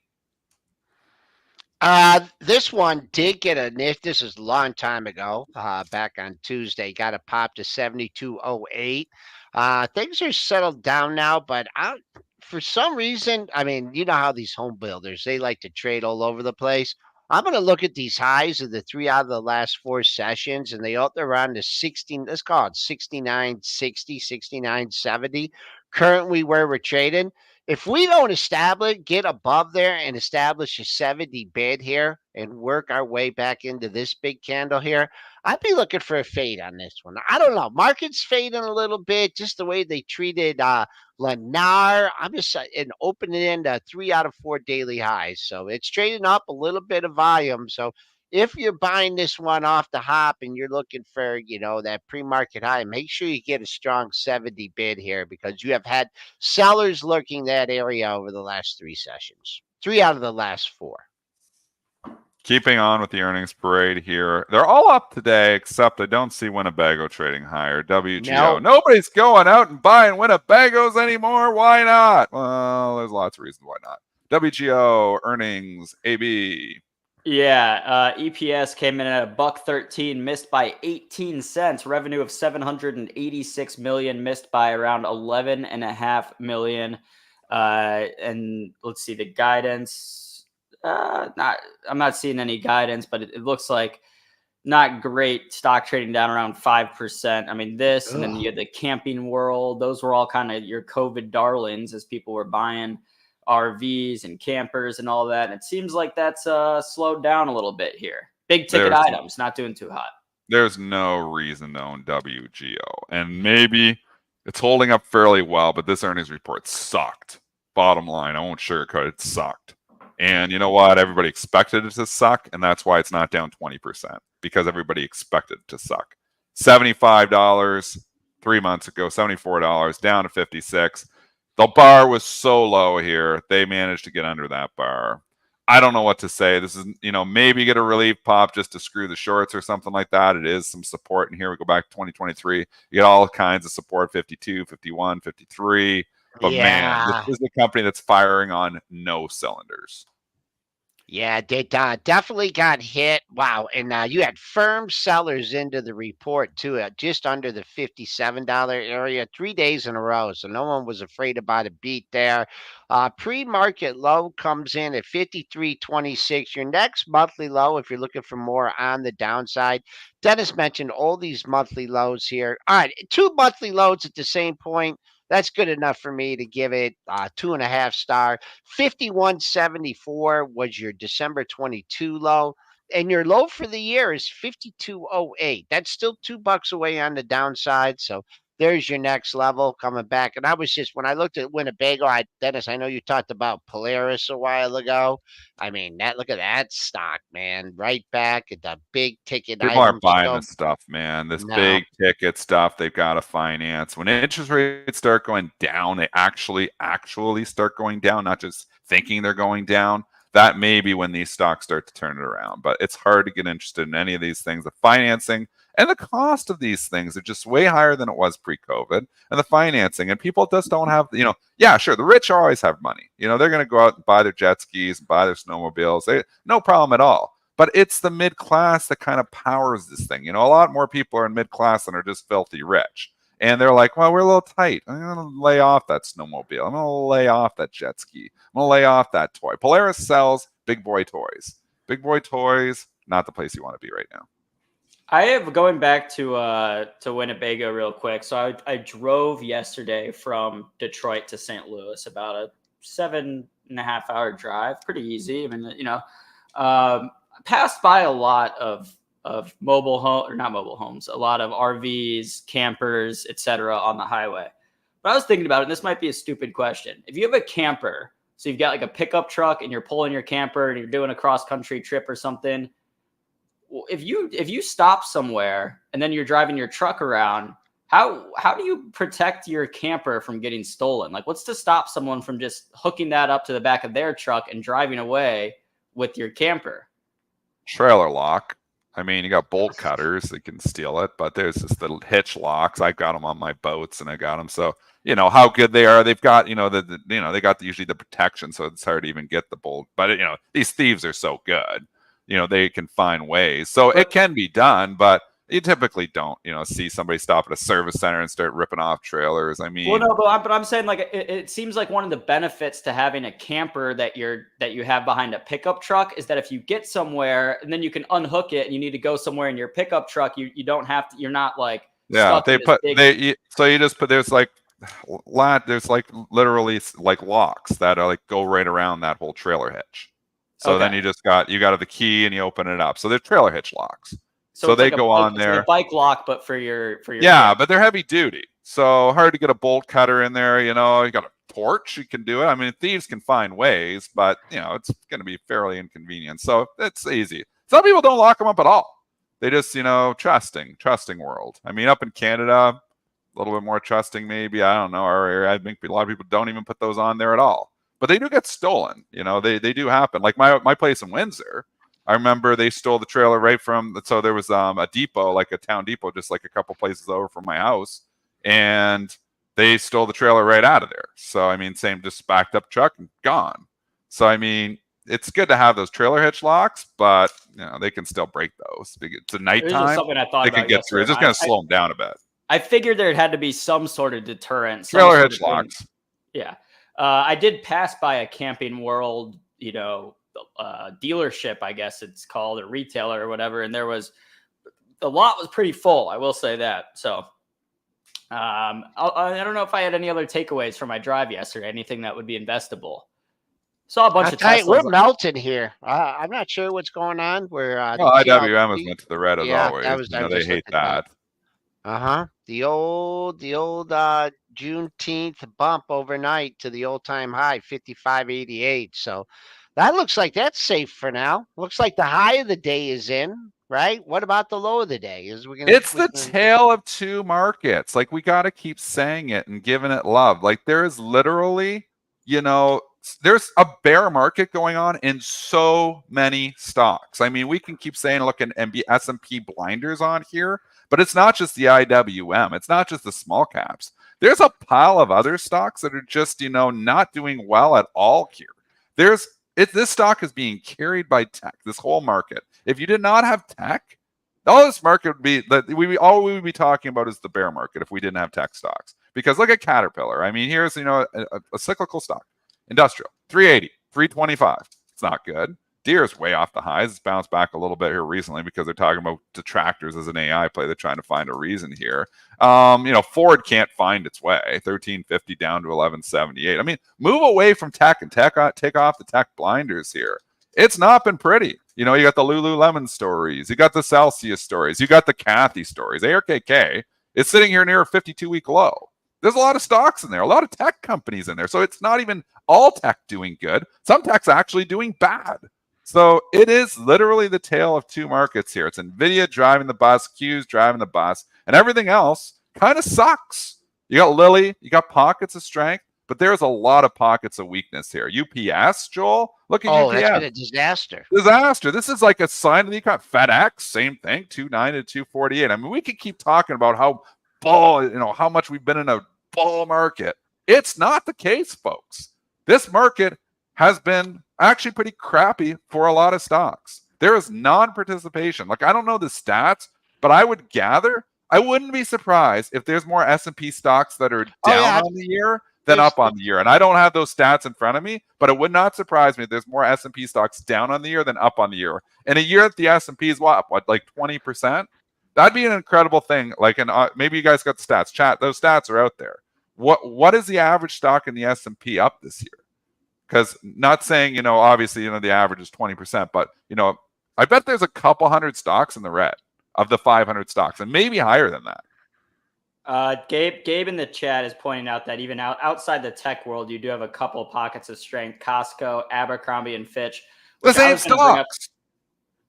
S1: This one did get a nick. This is a long time ago, back on Tuesday. Got a pop to 72.08. Things are settled down now, but for some reason, I mean, you know how these home builders, they like to trade all over the place. I'm going to look at these highs of the 3 out of the last 4 sessions, and they're around the 16, let's call it 69.60, 69.70. Currently where we're trading. If we don't get above there and establish a 70 bid here and work our way back into this big candle here, I'd be looking for a fade on this one. I don't know. Market's fading a little bit, just the way they treated Lennar. I'm just opening into 3 out of 4 daily highs. So it's trading up a little bit of volume. So if you're buying this one off the hop and you're looking for, that pre-market high, make sure you get a strong 70 bid here because you have had sellers lurking that area over the last 3 sessions. 3 out of the last 4.
S3: Keeping on with the earnings parade here. They're all up today, except I don't see Winnebago trading higher. WGO.
S1: No.
S3: Nobody's going out and buying Winnebagos anymore. Why not? Well, there's lots of reasons why not. WGO, earnings, AB.
S2: Yeah, EPS came in at $1.13, missed by 18 cents. Revenue of 786 million, missed by around 11.5 million. And let's see the guidance. I'm not seeing any guidance, but it looks like not great. Stock trading down around 5%. I mean, this, and then you had the Camping World. Those were all kind of your COVID darlings as people were buying RVs and campers and all that. And it seems like that's slowed down a little bit here. Big ticket items, not doing too hot.
S3: There's no reason to own WGO. And maybe it's holding up fairly well, but this earnings report sucked. Bottom line, I won't sugarcoat it, sucked. And you know what? Everybody expected it to suck, and that's why it's not down 20%, because everybody expected it to suck. $75 3 months ago, $74 down to 56. The bar was so low here. They managed to get under that bar. I don't know what to say. This is, maybe get a relief pop just to screw the shorts or something like that. It is some support in here. We go back to 2023. You get all kinds of support, 52, 51, 53. But man, this is a company that's firing on no cylinders.
S1: Yeah, they definitely got hit. Wow. And you had firm sellers into the report, too, at just under the $57 area, 3 days in a row. So no one was afraid about a beat there. Pre-market low comes in at 53.26. Your next monthly low, if you're looking for more on the downside. Dennis mentioned all these monthly lows here. All right, 2 monthly lows at the same point. That's good enough for me to give it 2.5 star. 51.74 was your December 22 low. And your low for the year is 52.08. That's still $2 away on the downside. So there's your next level coming back. And I was just, when I looked at Winnebago, Dennis, I know you talked about Polaris a while ago. I mean, look at that stock, man. Right back at the big ticket
S3: People
S1: items.
S3: aren't buying this stuff, man. This big ticket stuff they've got to finance. When interest rates start going down, they actually start going down, not just thinking they're going down. That may be when these stocks start to turn it around. But it's hard to get interested in any of these things. The financing and the cost of these things are just way higher than it was pre-COVID. And the financing, and people just don't have, yeah, sure, the rich always have money. They're going to go out and buy their jet skis, buy their snowmobiles. No problem at all. But it's the mid-class that kind of powers this thing. A lot more people are in mid-class than are just filthy rich. And they're like, well, we're a little tight. I'm going to lay off that snowmobile. I'm going to lay off that jet ski. I'm going to lay off that toy. Polaris sells big boy toys. Big boy toys, not the place you want to be right now.
S2: I have, going back to Winnebago real quick. So I drove yesterday from Detroit to St. Louis, about a 7.5-hour drive. Pretty easy. I mean, passed by a lot of mobile home, or not mobile homes, a lot of RVs, campers, etc. on the highway. But I was thinking about it, and this might be a stupid question. If you have a camper, so you've got like a pickup truck and you're pulling your camper and you're doing a cross-country trip or something, if you stop somewhere and then you're driving your truck around, how do you protect your camper from getting stolen? Like, what's to stop someone from just hooking that up to the back of their truck and driving away with your camper?
S3: Trailer lock. I mean, you got bolt cutters that can steal it, but there's this little hitch locks. I got them on my boats, and I got them. So how good they are. They've got they got usually the protection, so it's hard to even get the bolt. But these thieves are so good. They can find ways. So it can be done, but you typically don't, see somebody stop at a service center and start ripping off trailers. I mean,
S2: well, no, but I'm saying, like, it seems like one of the benefits to having a camper that you have behind a pickup truck is that if you get somewhere and then you can unhook it and you need to go somewhere in your pickup truck, you don't have to. You're not like
S3: so you just put there's like literally like locks that are like go right around that whole trailer hitch. So then you got the key and you open it up. So they're trailer hitch locks. So they go on there.
S2: Like a bike lock, but for your
S3: yeah, but they're heavy duty. So hard to get a bolt cutter in there. You got a torch, you can do it. I mean, thieves can find ways, but it's going to be fairly inconvenient. So it's easy. Some people don't lock them up at all. They just trusting world. I mean, up in Canada, a little bit more trusting maybe. I don't know, our area. I think a lot of people don't even put those on there at all. But they do get stolen. They do happen. Like my place in Windsor, I remember they stole the trailer right from. So there was a depot, like a town depot, just like a couple places over from my house, and they stole the trailer right out of there. So I mean, same, just backed up truck and gone. So I mean, it's good to have those trailer hitch locks, but they can still break those. It's a
S2: This was
S3: nighttime.
S2: something I thought
S3: They
S2: about
S3: can get through.
S2: yesterday.
S3: It's just going to slow them down a bit.
S2: I figured there had to be some sort of deterrent.
S3: Trailer hitch locks.
S2: Yeah. I did pass by a Camping World, dealership, I guess it's called, a retailer or whatever. And the lot was pretty full. I will say that. So I don't know if I had any other takeaways from my drive yesterday, anything that would be investable. Saw a bunch of Teslas.
S1: We're melting here. I'm not sure what's going on. Where
S3: IWM has went to the red as always. They hate that.
S1: The old Juneteenth bump overnight to the all-time high, 55.88. So that looks like that's safe for now. Looks like the high of the day is in, right? What about the low of the day?
S3: It's the tale of two markets. Like, we got to keep saying it and giving it love. Like, there is literally, there's a bear market going on in so many stocks. I mean, we can keep saying, look at S&P blinders on here, but it's not just the IWM. It's not just the small caps. There's a pile of other stocks that are just, not doing well at all here. This stock is being carried by tech, this whole market. If you did not have tech, all this market would be, all we would be talking about is the bear market if we didn't have tech stocks. Because look at Caterpillar. I mean, here's, a cyclical stock. Industrial, 380, 325. It's not good. Deere's way off the highs. It's bounced back a little bit here recently because they're talking about detractors as an AI play. They're trying to find a reason here. Ford can't find its way. 1350 down to 1178. I mean, move away from tech and take off the tech blinders here. It's not been pretty. You got the Lululemon stories. You got the Celsius stories. You got the Cathy stories. ARKK is sitting here near a 52-week low. There's a lot of stocks in there, a lot of tech companies in there. So it's not even all tech doing good. Some tech's actually doing bad. So it is literally the tale of two markets here. It's Nvidia driving the bus, Q's driving the bus, and everything else kind of sucks. You got Lilly, you got pockets of strength, but there's a lot of pockets of weakness here. UPS, Joel, look at UPS.
S1: Oh, that's been a disaster.
S3: Disaster. This is like a sign of the economy. FedEx, same thing, 290 to 248. I mean, we could keep talking about how much we've been in a bull market. It's not the case, folks. This market has been actually pretty crappy for a lot of stocks. There is non-participation. Like, I don't know the stats, but I would gather, I wouldn't be surprised if there's more S&P stocks that are down on the year than up on the year. And I don't have those stats in front of me, but it would not surprise me if there's more S&P stocks down on the year than up on the year. In a year that the S&P is like 20%? That'd be an incredible thing. Like, maybe you guys got the stats. Chat, those stats are out there. What is the average stock in the S&P up this year? Because not saying, obviously, the average is 20%, but, I bet there's a couple hundred stocks in the red of the 500 stocks, and maybe higher than that.
S2: Gabe in the chat is pointing out that even outside the tech world, you do have a couple of pockets of strength. Costco, Abercrombie, and Fitch.
S3: The same stocks.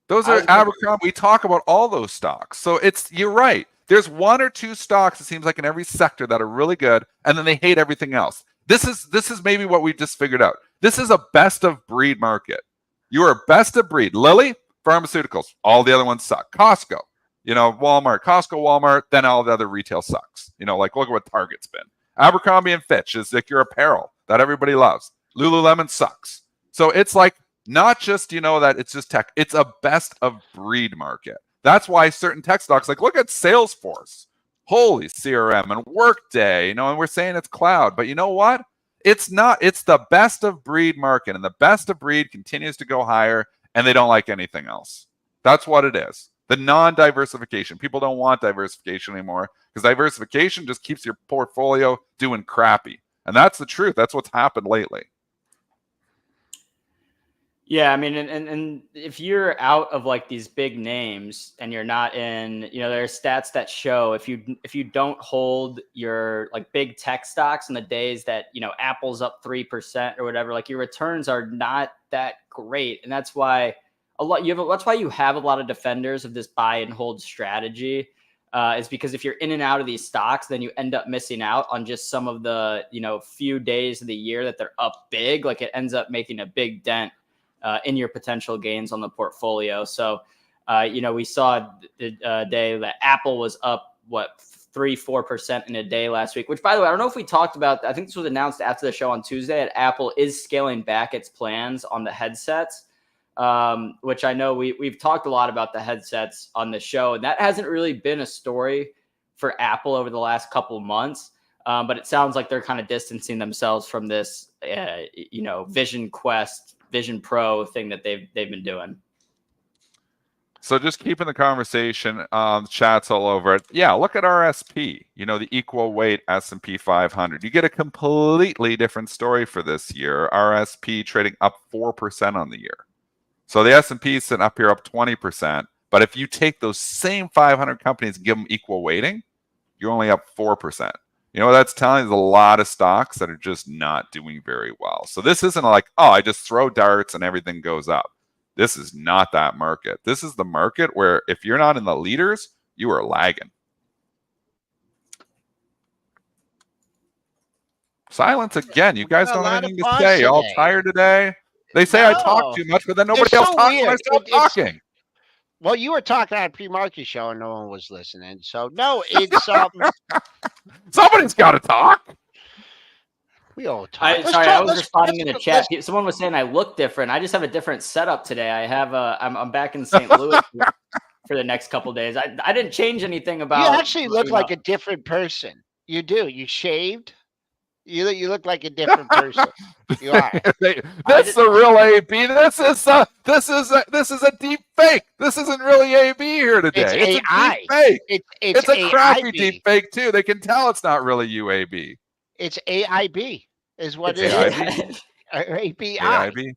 S3: Those are Abercrombie. We talk about all those stocks. So you're right. There's one or two stocks, it seems like, in every sector that are really good, and then they hate everything else. This is maybe what we just figured out. This is a best of breed market. You are best of breed. Lilly, pharmaceuticals. All the other ones suck. Costco, Walmart, Walmart, then all the other retail sucks. Like, look at what Target's been. Abercrombie and Fitch is like your apparel that everybody loves. Lululemon sucks. So it's like, not just, that it's just tech. It's a best of breed market. That's why certain tech stocks, like, look at Salesforce. Holy CRM and Workday, and we're saying it's cloud. But you know what? It's not. It's the best of breed market, and the best of breed continues to go higher, and they don't like anything else. That's what it is. The non-diversification. People don't want diversification anymore because diversification just keeps your portfolio doing crappy. And that's the truth. That's what's happened lately.
S2: Yeah, I mean, and if you're out of like these big names and you're not in, there are stats that show if you don't hold your like big tech stocks in the days that, Apple's up 3% or whatever, like your returns are not that great. And that's why that's why you have a lot of defenders of this buy and hold strategy. Is because if you're in and out of these stocks, then you end up missing out on just some of the, few days of the year that they're up big. Like, it ends up making a big dent in your potential gains on the portfolio. So, we saw the day that Apple was up, 3-4% in a day last week, which, by the way, I don't know if we talked about, I think this was announced after the show on Tuesday, that Apple is scaling back its plans on the headsets, which I know we've talked a lot about the headsets on the show, and that hasn't really been a story for Apple over the last couple of months. But it sounds like they're kind of distancing themselves from this, Vision Quest, Vision Pro thing that they've been doing.
S3: So just keeping the conversation, chats all over it. Yeah, look at RSP, the equal weight S&P 500. You get a completely different story for this year. RSP trading up 4% on the year. So the S&P is sitting up here up 20%. But if you take those same 500 companies and give them equal weighting, you're only up 4%. You know what that's telling? There's a lot of stocks that are just not doing very well. So this isn't like, oh, I just throw darts and everything goes up. This is not that market. This is the market where if you're not in the leaders, you are lagging. Silence again. You guys don't have anything to say. All tired today? They say I talk too much, but then nobody else talks when I stop talking.
S1: Well, you were talking on a pre-market show and no one was listening. So, no, it's...
S3: Somebody's got to talk.
S1: We all talk.
S2: I was responding in the chat. Someone was saying I look different. I just have a different setup today. I have I'm back in St. Louis for the next couple of days. I didn't change anything about.
S1: You actually look like a different person. You do. You shaved. You look like a different person. You are.
S3: This is the real AB. This is a deep fake. This isn't really AB here today. It's a deep fake. It's a crappy deep fake too. They can tell it's not really UAB.
S1: It's AIB is what it is. ABI.
S3: AIB.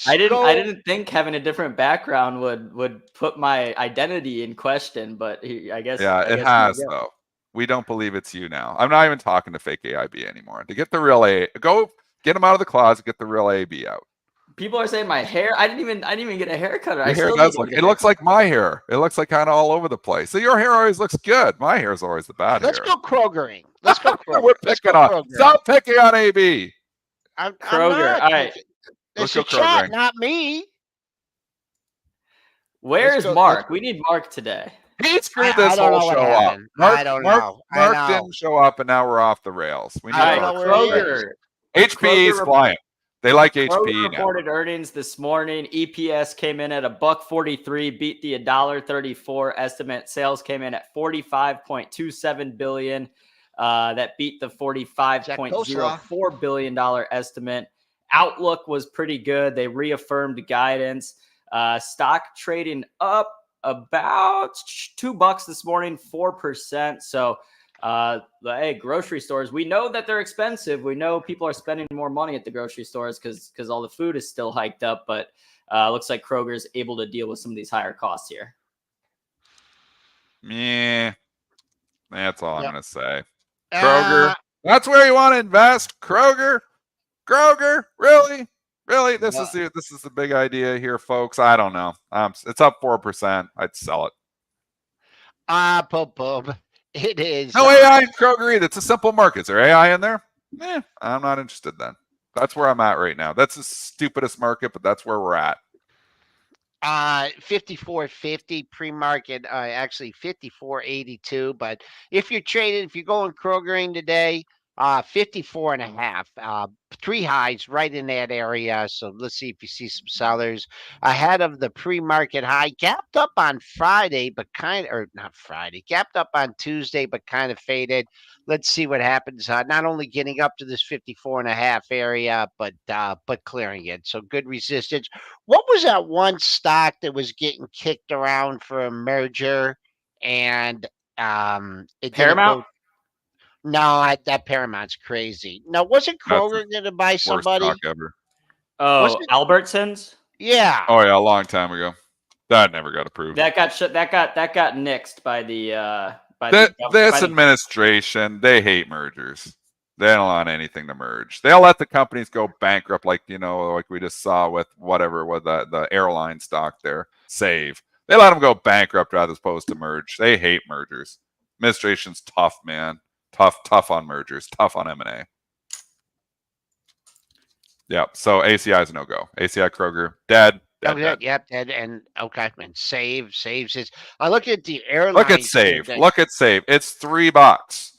S2: I didn't think having a different background would put my identity in question, but I guess
S3: it has though. We don't believe it's you now. I'm not even talking to fake AIB anymore. To get the real go get them out of the closet, get the real AB out.
S2: People are saying my hair. I didn't even get a haircut.
S3: Your hair does look. It looks like my hair. It looks like kind of all over the place. So your hair always looks good. My hair is always the bad hair.
S1: Let's go Krogering. Let's go Kroger.
S3: We're picking on. Stop picking on AB.
S2: Kroger. All right.
S1: It's a chat, not me.
S2: Where is Marc? We need Marc today.
S3: He screwed this whole show up.
S1: I don't know.
S3: Marc didn't show up, and now we're off the rails. We need
S2: Kroger.
S3: HPE is flying. They like HPE now.
S2: Reported earnings this morning. EPS came in at $1.43, beat the $1.34 estimate. Sales came in at $45.27 billion. That beat the $45.04 billion estimate. Outlook was pretty good. They reaffirmed guidance. Stock trading up about $2 this morning, 4%. So, hey, grocery stores, we know that they're expensive. We know people are spending more money at the grocery stores because all the food is still hiked up. But looks like Kroger is able to deal with some of these higher costs here.
S3: Yeah, that's all I'm going to say. Kroger, that's where you want to invest. Kroger, really? Really? This is the big idea here, folks. I don't know. It's up 4%. I'd sell it.
S1: It is.
S3: No AI in Kroger either. It's a simple market. Is there AI in there? I'm not interested then. That's where I'm at right now. That's the stupidest market, but that's where we're at.
S1: 54.50 pre-market, actually 54.82. But if you're going Krogering today, 54.5, 3 highs right in that area. So let's see if you see some sellers ahead of the pre-market high. Gapped up on Friday, but gapped up on Tuesday, but kind of faded. Let's see what happens. Not only getting up to this 54.5 area, but clearing it. So good resistance. What was that one stock that was getting kicked around for a merger and it
S2: Paramount?
S1: No, that Paramount's crazy. Now, wasn't Kroger going to buy somebody?
S3: Worst stock ever.
S2: Oh, Albertsons?
S1: Yeah.
S3: Oh yeah, a long time ago. That never got approved.
S2: That got nixed by the
S3: this administration. They hate mergers. They don't want anything to merge. They'll let the companies go bankrupt, like we just saw with whatever was the airline stock there. Save. They let them go bankrupt rather as opposed to merge. They hate mergers. Administration's tough, man. Tough on mergers, tough on M&A. Yeah, so ACI is a no-go. ACI Kroger, dead.
S1: Oh,
S3: Dead, dead.
S1: good. Yep. And okay. And saves is. I look at the
S3: Look at
S1: airlines here.
S3: Save. Look at Save. It's $3.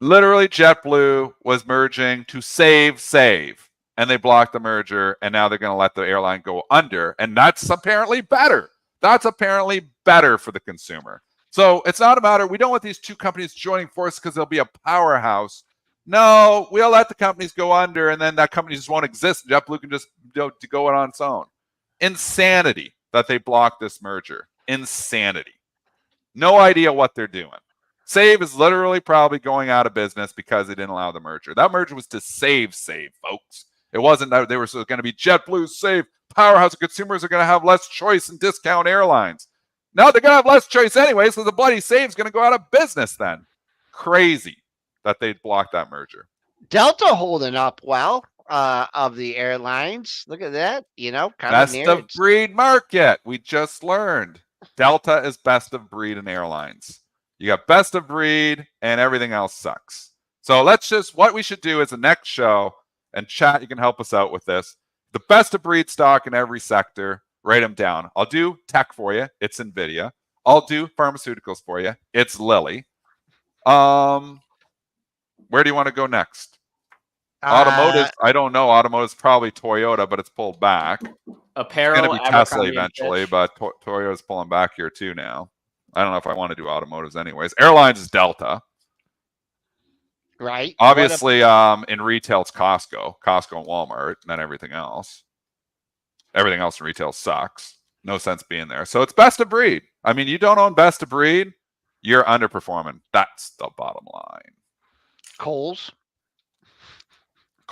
S3: Literally, JetBlue was merging to save, and they blocked the merger, and now they're going to let the airline go under, and that's apparently better. That's apparently better for the consumer. So it's not a matter. We don't want these two companies joining forces because they'll be a powerhouse. No, we'll let the companies go under, and then that company just won't exist. JetBlue can just go on its own. Insanity that they blocked this merger. Insanity. No idea what they're doing. Save is literally probably going out of business because they didn't allow the merger. That merger was to save, folks. It wasn't that they were going to be JetBlue, Save, powerhouse. Consumers are going to have less choice in discount airlines. Now they're going to have less choice anyway, so the bloody Save's going to go out of business then. Crazy that they blocked that merger.
S1: Delta holding up well of the airlines. Look at that. Kind
S3: Best
S1: of near
S3: of breed market. We just learned. Delta is best of breed in airlines. You got best of breed and everything else sucks. So what we should do is the next show, and chat, you can help us out with this. The best of breed stock in every sector, write them down. I'll do tech for you. It's Nvidia. I'll do pharmaceuticals for you. It's Lilly. Where do you want to go next? Automotive, I don't know. Automotive is probably Toyota, but it's pulled back.
S2: Apparel,
S3: It's going to be Tesla eventually, but Toyota's pulling back here too now. I don't know if I want to do automotives anyways. Airlines is Delta.
S1: Right.
S3: Obviously, in retail, it's Costco and Walmart, and then everything else. Everything else in retail sucks. No sense being there. So it's best of breed. I mean, you don't own best of breed, you're underperforming. That's the bottom line.
S1: Kohl's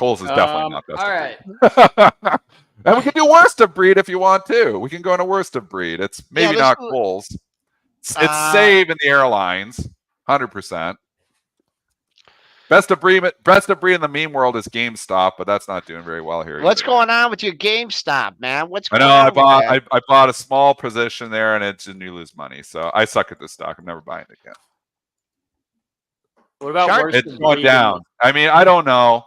S3: is definitely not best
S2: all
S3: of breed. And we can do worst of breed if you want to. We can go into worst of breed. It's maybe not Kohl's. It's Save in the airlines, 100%. Best of breed in the meme world is GameStop, but that's not doing very well here.
S1: What's going on with your GameStop, man? What's going
S3: on?
S1: I
S3: bought a small position there, and you lose money. So I suck at this stock. I'm never buying it again.
S2: What about
S3: it's going down? I mean, I don't know.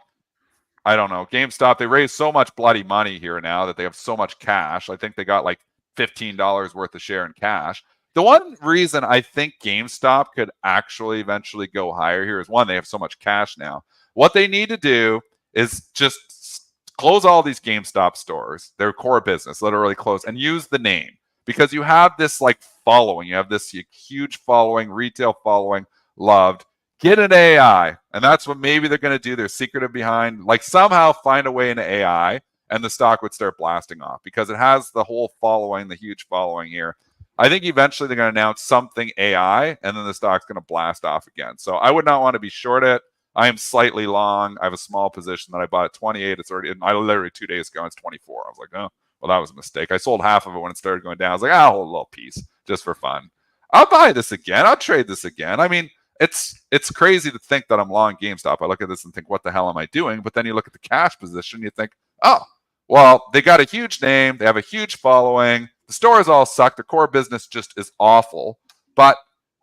S3: GameStop, they raised so much bloody money here now that they have so much cash. I think they got like $15 worth of share in cash. The one reason I think GameStop could actually eventually go higher here is, one, they have so much cash now. What they need to do is just close all these GameStop stores, their core business, literally close, and use the name, because you have this like following. You have this huge following, retail following, loved. Get an AI, and that's what maybe they're going to do. They're secretive behind, like somehow find a way into AI, and the stock would start blasting off because it has the whole following, the huge following here. I think eventually they're going to announce something AI, and then the stock's going to blast off again. So I would not want to be short it. I am slightly long. I have a small position that I bought at 28. It's already, I literally 2 days ago, it's 24. I was like, oh, well, that was a mistake. I sold half of it when it started going down. I was like, I'll hold a little piece just for fun. I'll buy this again. I'll trade this again. I mean, it's crazy to think that I'm long GameStop. I look at this and think, what the hell am I doing? But then you look at the cash position, you think, oh, well, they got a huge name. They have a huge following. The stores all suck. The core business just is awful. But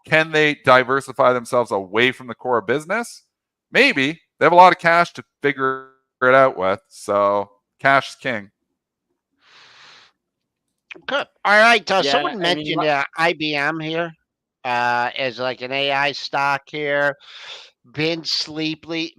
S3: can they diversify themselves away from the core business? Maybe. They have a lot of cash to figure it out with. So cash is king.
S1: Good. All right. Someone mentioned IBM here as like an AI stock here. Been sleepy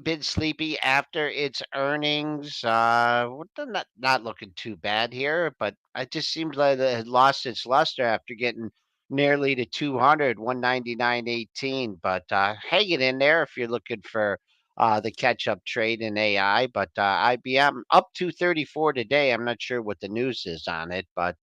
S1: after its earnings. Not looking too bad here, but it just seems like it had lost its luster after getting nearly to 200, 199.18. But hanging in there if you're looking for the catch-up trade in AI. But IBM up 234 today. I'm not sure what the news is on it, but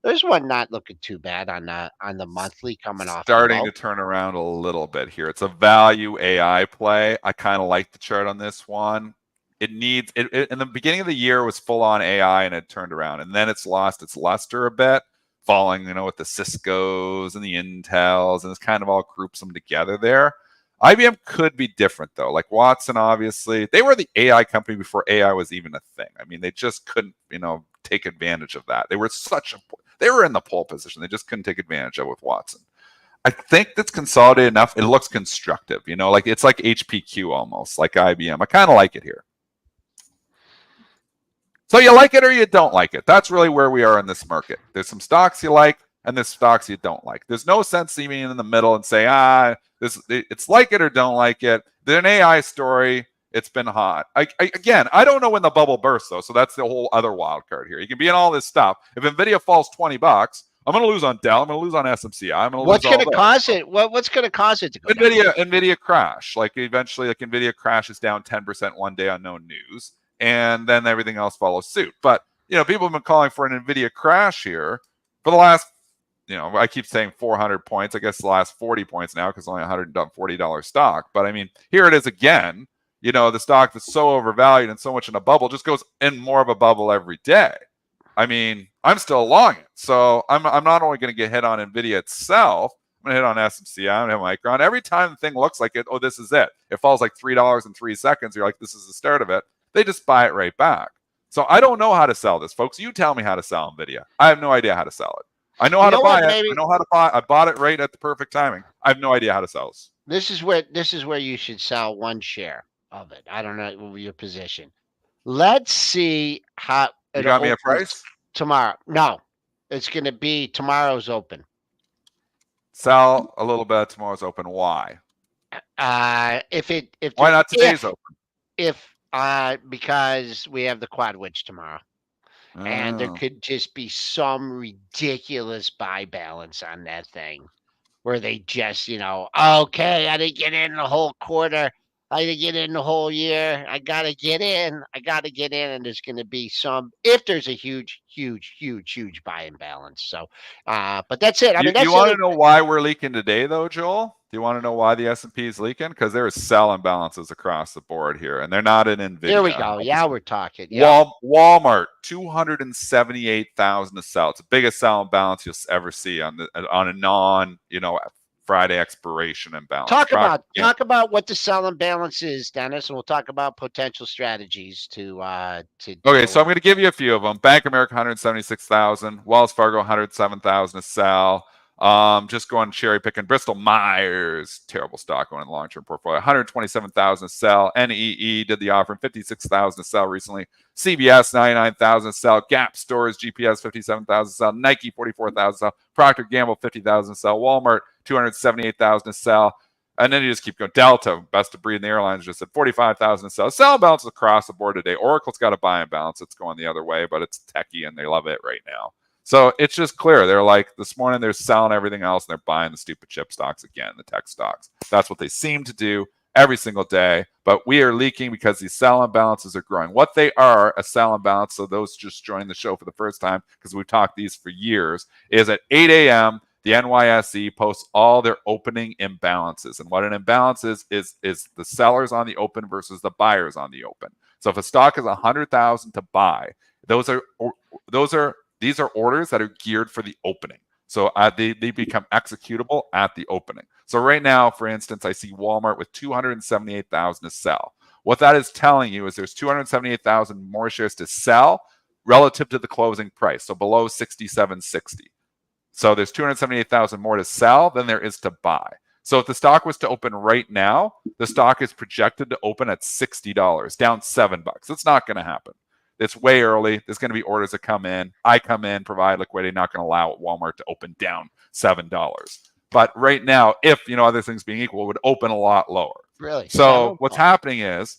S1: there's one not looking too bad on the monthly coming off.
S3: Starting to turn around a little bit here. It's a value AI play. I kind of like the chart on this one. It needs it in the beginning of the year was full on AI and it turned around, and then it's lost its luster a bit, falling, with the Ciscos and the Intels, and it's kind of all groups them together there. IBM could be different though. Like Watson, obviously, they were the AI company before AI was even a thing. I mean, they just couldn't, take advantage of that. They were in the pole position. They just couldn't take advantage of it with Watson. I think that's consolidated enough. It looks constructive, like it's like HPQ almost, like IBM. I kind of like it here. So you like it or you don't like it. That's really where we are in this market. There's some stocks you like and there's stocks you don't like. There's no sense even in the middle and say, it's like it or don't like it. There's an AI story. It's been hot. Again, I don't know when the bubble bursts, though, so that's the whole other wild card here. You can be in all this stuff. If NVIDIA falls $20, I'm going to lose on Dell. I'm going to lose on SMCI. I'm going to lose
S1: What's going to cause it? What's going to cause it to go down?
S3: NVIDIA crash. Like eventually, like NVIDIA crashes down 10% one day on no news, and then everything else follows suit. But people have been calling for an NVIDIA crash here for the last, I keep saying 400 points. I guess the last 40 points now because only $140 stock. But I mean, here it is again. The stock that's so overvalued and so much in a bubble just goes in more of a bubble every day. I mean, I'm still long it. So I'm not only going to get hit on NVIDIA itself, I'm going to hit on SMCI, I'm going to hit Micron. Every time the thing looks like it, this is it. It falls like $3 in 3 seconds. You're like, this is the start of it. They just buy it right back. So I don't know how to sell this, folks. You tell me how to sell NVIDIA. I have no idea how to sell it. I know how to buy it. I know how to buy. I bought it right at the perfect timing. I have no idea how to sell this.
S1: This is where you should sell one share of it. I don't know your position. Let's see how
S3: you got me a price
S1: tomorrow. No, it's going to be tomorrow's open.
S3: Sell a little bit. Tomorrow's open. Why?
S1: Why
S3: not today's open?
S1: Because we have the quad witch tomorrow. And there could just be some ridiculous buy balance on that thing where they just, okay, I didn't get in the whole quarter. I didn't get in the whole year. I got to get in. And there's going to be if there's a huge buy imbalance. So, but that's it. I mean,
S3: you want to know why we're leaking today, though, Joel? Do you want to know why the S&P is leaking? Because there are sell imbalances across the board here, and they're not in NVIDIA.
S1: There we go. Yeah, we're talking. Yeah.
S3: Walmart, 278,000 to sell. It's the biggest sell imbalance you'll ever see on a non, Friday expiration imbalance.
S1: Talk about what the sell imbalance is, Dennis, and we'll talk about potential strategies to.
S3: Okay, so I'm going to give you a few of them. Bank of America, 176,000. Wells Fargo, 107,000 to sell. Just going cherry picking. Bristol Myers, terrible stock going in the long-term portfolio. 127,000 to sell. NEE did the offering, 56,000 to sell recently. CBS, 99,000 to sell. Gap Stores, GPS, 57,000 to sell. Nike, 44,000 to sell. Procter Gamble, 50,000 to sell. Walmart, 278,000 to sell. And then you just keep going. Delta, best of breed in the airlines, just at 45,000 to sell. Sell balance across the board today. Oracle's got a buy and balance. It's going the other way, but it's techie and they love it right now. So it's just clear. They're like, this morning they're selling everything else and they're buying the stupid chip stocks again, the tech stocks. That's what they seem to do every single day. But we are leaking because these sell imbalances are growing. What they are, a sell imbalance, so those just joined the show for the first time, because we've talked these for years, is at 8 a.m., the NYSE posts all their opening imbalances. And what an imbalance is the sellers on the open versus the buyers on the open. So if a stock is 100,000 to buy, these are orders that are geared for the opening. So they become executable at the opening. So right now, for instance, I see Walmart with 278,000 to sell. What that is telling you is there's 278,000 more shares to sell relative to the closing price, so below 67.60. So there's 278,000 more to sell than there is to buy. So if the stock was to open right now, the stock is projected to open at $60, down $7. It's not going to happen. It's way early. There's going to be orders that come in. I come in, provide liquidity, not going to allow Walmart to open down $7. But right now, if, other things being equal, it would open a lot lower.
S1: Really?
S3: So what's happening is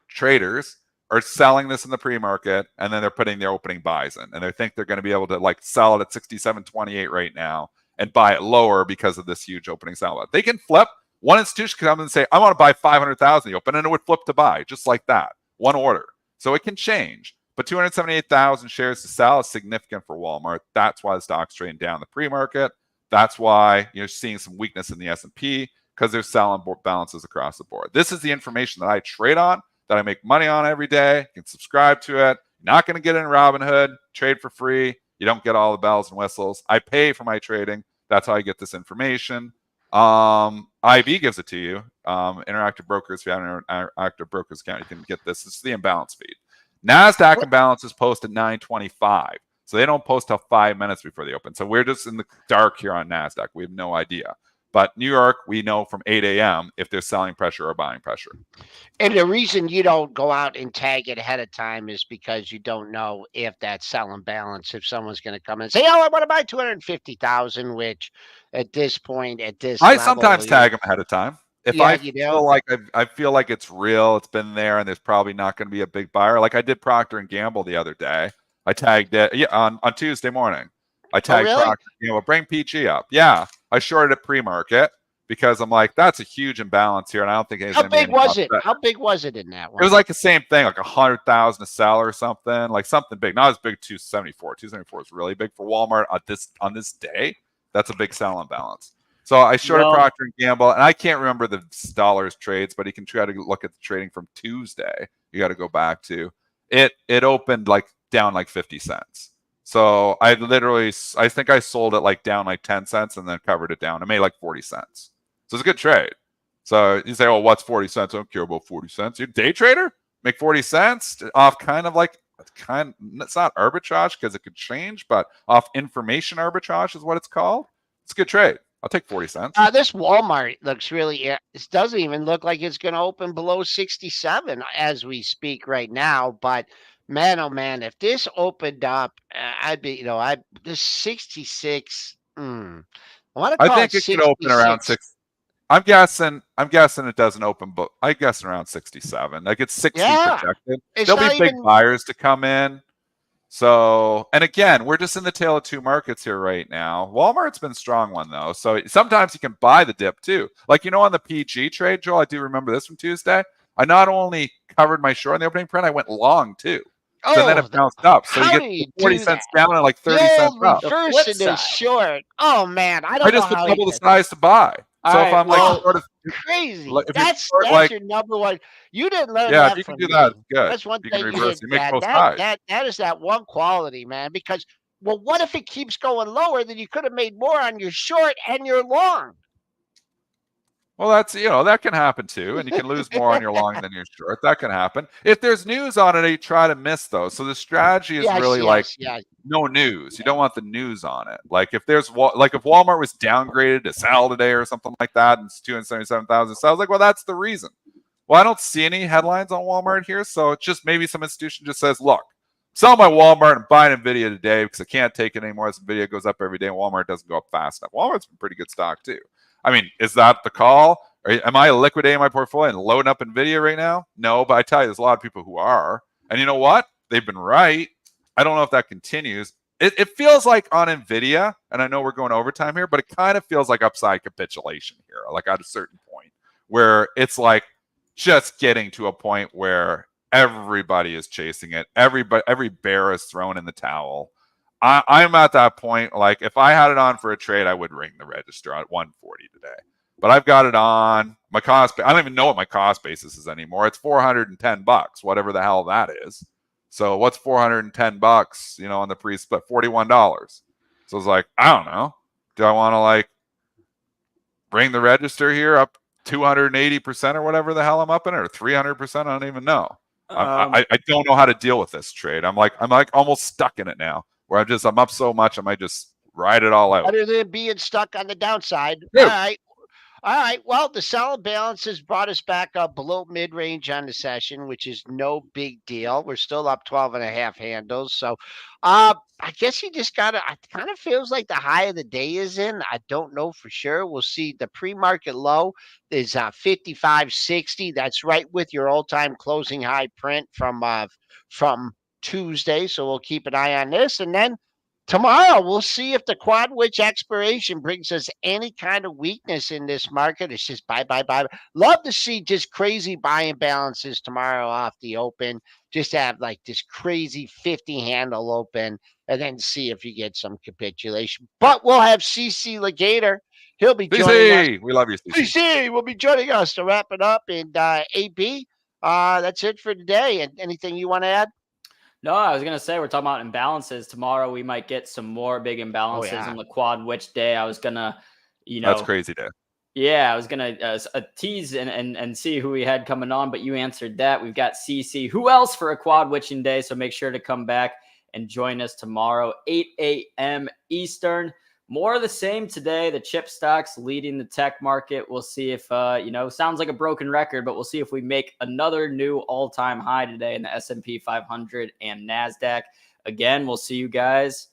S3: traders are selling this in the pre-market, and then they're putting their opening buys in. And they think they're going to be able to sell it at 67.28 right now and buy it lower because of this huge opening sell. They can flip. One institution can come and say, I want to buy 500,000 the open, and it would flip to buy, just like that. One order. So it can change. But 278,000 shares to sell is significant for Walmart. That's why the stock's trading down the pre-market. That's why you're seeing some weakness in the S&P, because they're selling balances across the board. This is the information that I trade on, that I make money on every day. You can subscribe to it. You're not going to get in Robinhood, trade for free. You don't get all the bells and whistles. I pay for my trading. That's how I get this information. IB gives it to you. Interactive Brokers, if you have an Interactive Brokers account, you can get this. This is the imbalance feed. NASDAQ imbalances post at 9:25. So they don't post till 5 minutes before they open. So we're just in the dark here on NASDAQ. We have no idea. But New York, we know from 8 a.m. if there's selling pressure or buying pressure.
S1: And the reason you don't go out and tag it ahead of time is because you don't know if that selling balance, if someone's going to come and say, "Oh, I want to buy 250,000," which at this point, at this
S3: I
S1: level,
S3: sometimes tag them ahead of time. If
S1: yeah,
S3: I
S1: you know.
S3: feel like I feel like it's real, it's been there, and there's probably not going to be a big buyer. Like I did Procter and Gamble the other day. I tagged it on Tuesday morning. I
S1: Oh,
S3: tagged
S1: really?
S3: Procter and Gamble. Bring PG up. Yeah, I shorted at pre-market because I'm like, that's a huge imbalance here, and I don't think there's
S1: How
S3: going to be
S1: big
S3: any
S1: was it?
S3: upset.
S1: How big was it in that
S3: It
S1: one?
S3: was like the same thing, like 100,000 to sell or something, like something big. Not as big. 274. 274 is really big for Walmart on this day. That's a big sell imbalance. So I shorted
S2: Well,
S3: Procter and Gamble, and I can't remember the dollars trades, but you can try to look at the trading from Tuesday. You got to go back to it. It opened like down like 50 cents. So I think I sold it like down like 10 cents and then covered it down. I made like 40 cents. So it's a good trade. So you say, "Oh, what's 40 cents? I don't care about 40 cents." You're a day trader? Make 40 cents off it's not arbitrage because it could change, but off information arbitrage is what it's called. It's a good trade. I'll take 40 cents.
S1: This Walmart looks really. It doesn't even look like it's going to open below 67 as we speak right now. But man, oh man, if this opened up, I'd be, this 66. I want to
S3: I
S1: call it
S3: think it could open around
S1: 66.
S3: 6. I'm guessing it doesn't open, but I guess around 67. Like it's 60
S1: Yeah,
S3: projected.
S1: it's
S3: There'll
S1: not
S3: be big
S1: even.
S3: buyers to come in. So, and again, we're just in the tale of two markets here right now. Walmart's been a strong one though. So sometimes you can buy the dip too. Like, on the PG trade, Joel, I do remember this from Tuesday. I not only covered my short in the opening print, I went long too. So then it
S1: Oh,
S3: bounced up. So you
S1: how
S3: get
S1: do you
S3: 40
S1: do that?
S3: cents down and like
S1: The
S3: 30 cents
S1: old
S3: up.
S2: the
S1: reverse
S2: flip
S1: in this
S2: side.
S1: short. Oh man, I
S3: I
S1: don't know
S3: just put
S1: how he
S3: double the
S1: did.
S3: size to buy.
S2: All
S3: So if
S2: right,
S3: I'm like
S2: well,
S3: short of,
S1: Crazy.
S3: if you're
S1: That's
S3: short, like,
S1: your number one. You didn't learn
S3: yeah, if
S1: that
S3: you can
S1: from
S3: do that,
S1: me.
S3: it's good.
S1: That's one
S3: You can
S1: thing you
S3: reverse,
S1: did.
S3: you make
S1: That
S3: both
S1: that
S3: sides.
S1: that that is that one quality, man. Because well, what if it keeps going lower? Then you could have made more on your short and your long.
S3: Well, that's, that can happen too. And you can lose more on your long than your short. That can happen. If there's news on it, you try to miss those. So the strategy is
S1: Yes,
S3: really like
S1: yes.
S3: no news. You don't want the news on it. Like if if Walmart was downgraded to sell today or something like that, and it's 277,000 sales, like, well, that's the reason. Well, I don't see any headlines on Walmart here. So it's just maybe some institution just says, look, sell my Walmart and buy Nvidia today because I can't take it anymore. As Nvidia goes up every day and Walmart doesn't go up fast enough. Walmart's been pretty good stock too. I mean, is that the call? Am I liquidating my portfolio and loading up Nvidia right now? No, but I tell you, there's a lot of people who are. And you know what? They've been right. I don't know if that continues. It feels like on Nvidia, and I know we're going overtime here, but it kind of feels like upside capitulation here, like at a certain point where it's like just getting to a point where everybody is chasing it. Every bear is thrown in the towel. I'm at that point. Like if I had it on for a trade, I would ring the register at 140 today. But I've got it on my cost. I don't even know what my cost basis is anymore. It's $410, whatever the hell that is. So what's $410? On the pre-split, $41. So it's like, I don't know. Do I want to like bring the register here up 280% or whatever the hell I'm up in it, or 300%? I don't even know. I don't know how to deal with this trade. I'm like almost stuck in it now, where I'm up so much, I might just ride it all out.
S1: Better than being stuck on the downside.
S3: Yeah.
S1: All right. All right. Well, the solid balance has brought us back up below mid range on the session, which is no big deal. We're still up 12 and a half handles. So I guess you just got to, it kind of feels like the high of the day is in. I don't know for sure. We'll see. The pre market low is 55.60. That's right with your all time closing high print from Tuesday. So we'll keep an eye on this. And then tomorrow, we'll see if the quad witch expiration brings us any kind of weakness in this market. It's just buy, buy, buy. Love to see just crazy buying balances tomorrow off the open. Just have like this crazy 50 handle open and then see if you get some capitulation. But we'll have CC Legator. He'll be joining us.
S3: CC, we love you, CC.
S1: CC will be joining us to wrap it up. And AB, that's it for today. And anything you want to add?
S2: No, I was gonna say we're talking about imbalances tomorrow. We might get some more big imbalances on the quad which day. I was gonna,
S3: that's crazy day.
S2: Yeah, I was gonna tease and see who we had coming on, but you answered that. We've got CC. Who else for a quad witching day? So make sure to come back and join us tomorrow, 8 a.m. Eastern. more of the same today. The chip stocks leading the tech market. We'll see if, sounds like a broken record, but we'll see if we make another new all-time high today in the S&P 500 and NASDAQ. Again, we'll see you guys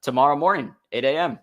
S2: tomorrow morning, 8 a.m.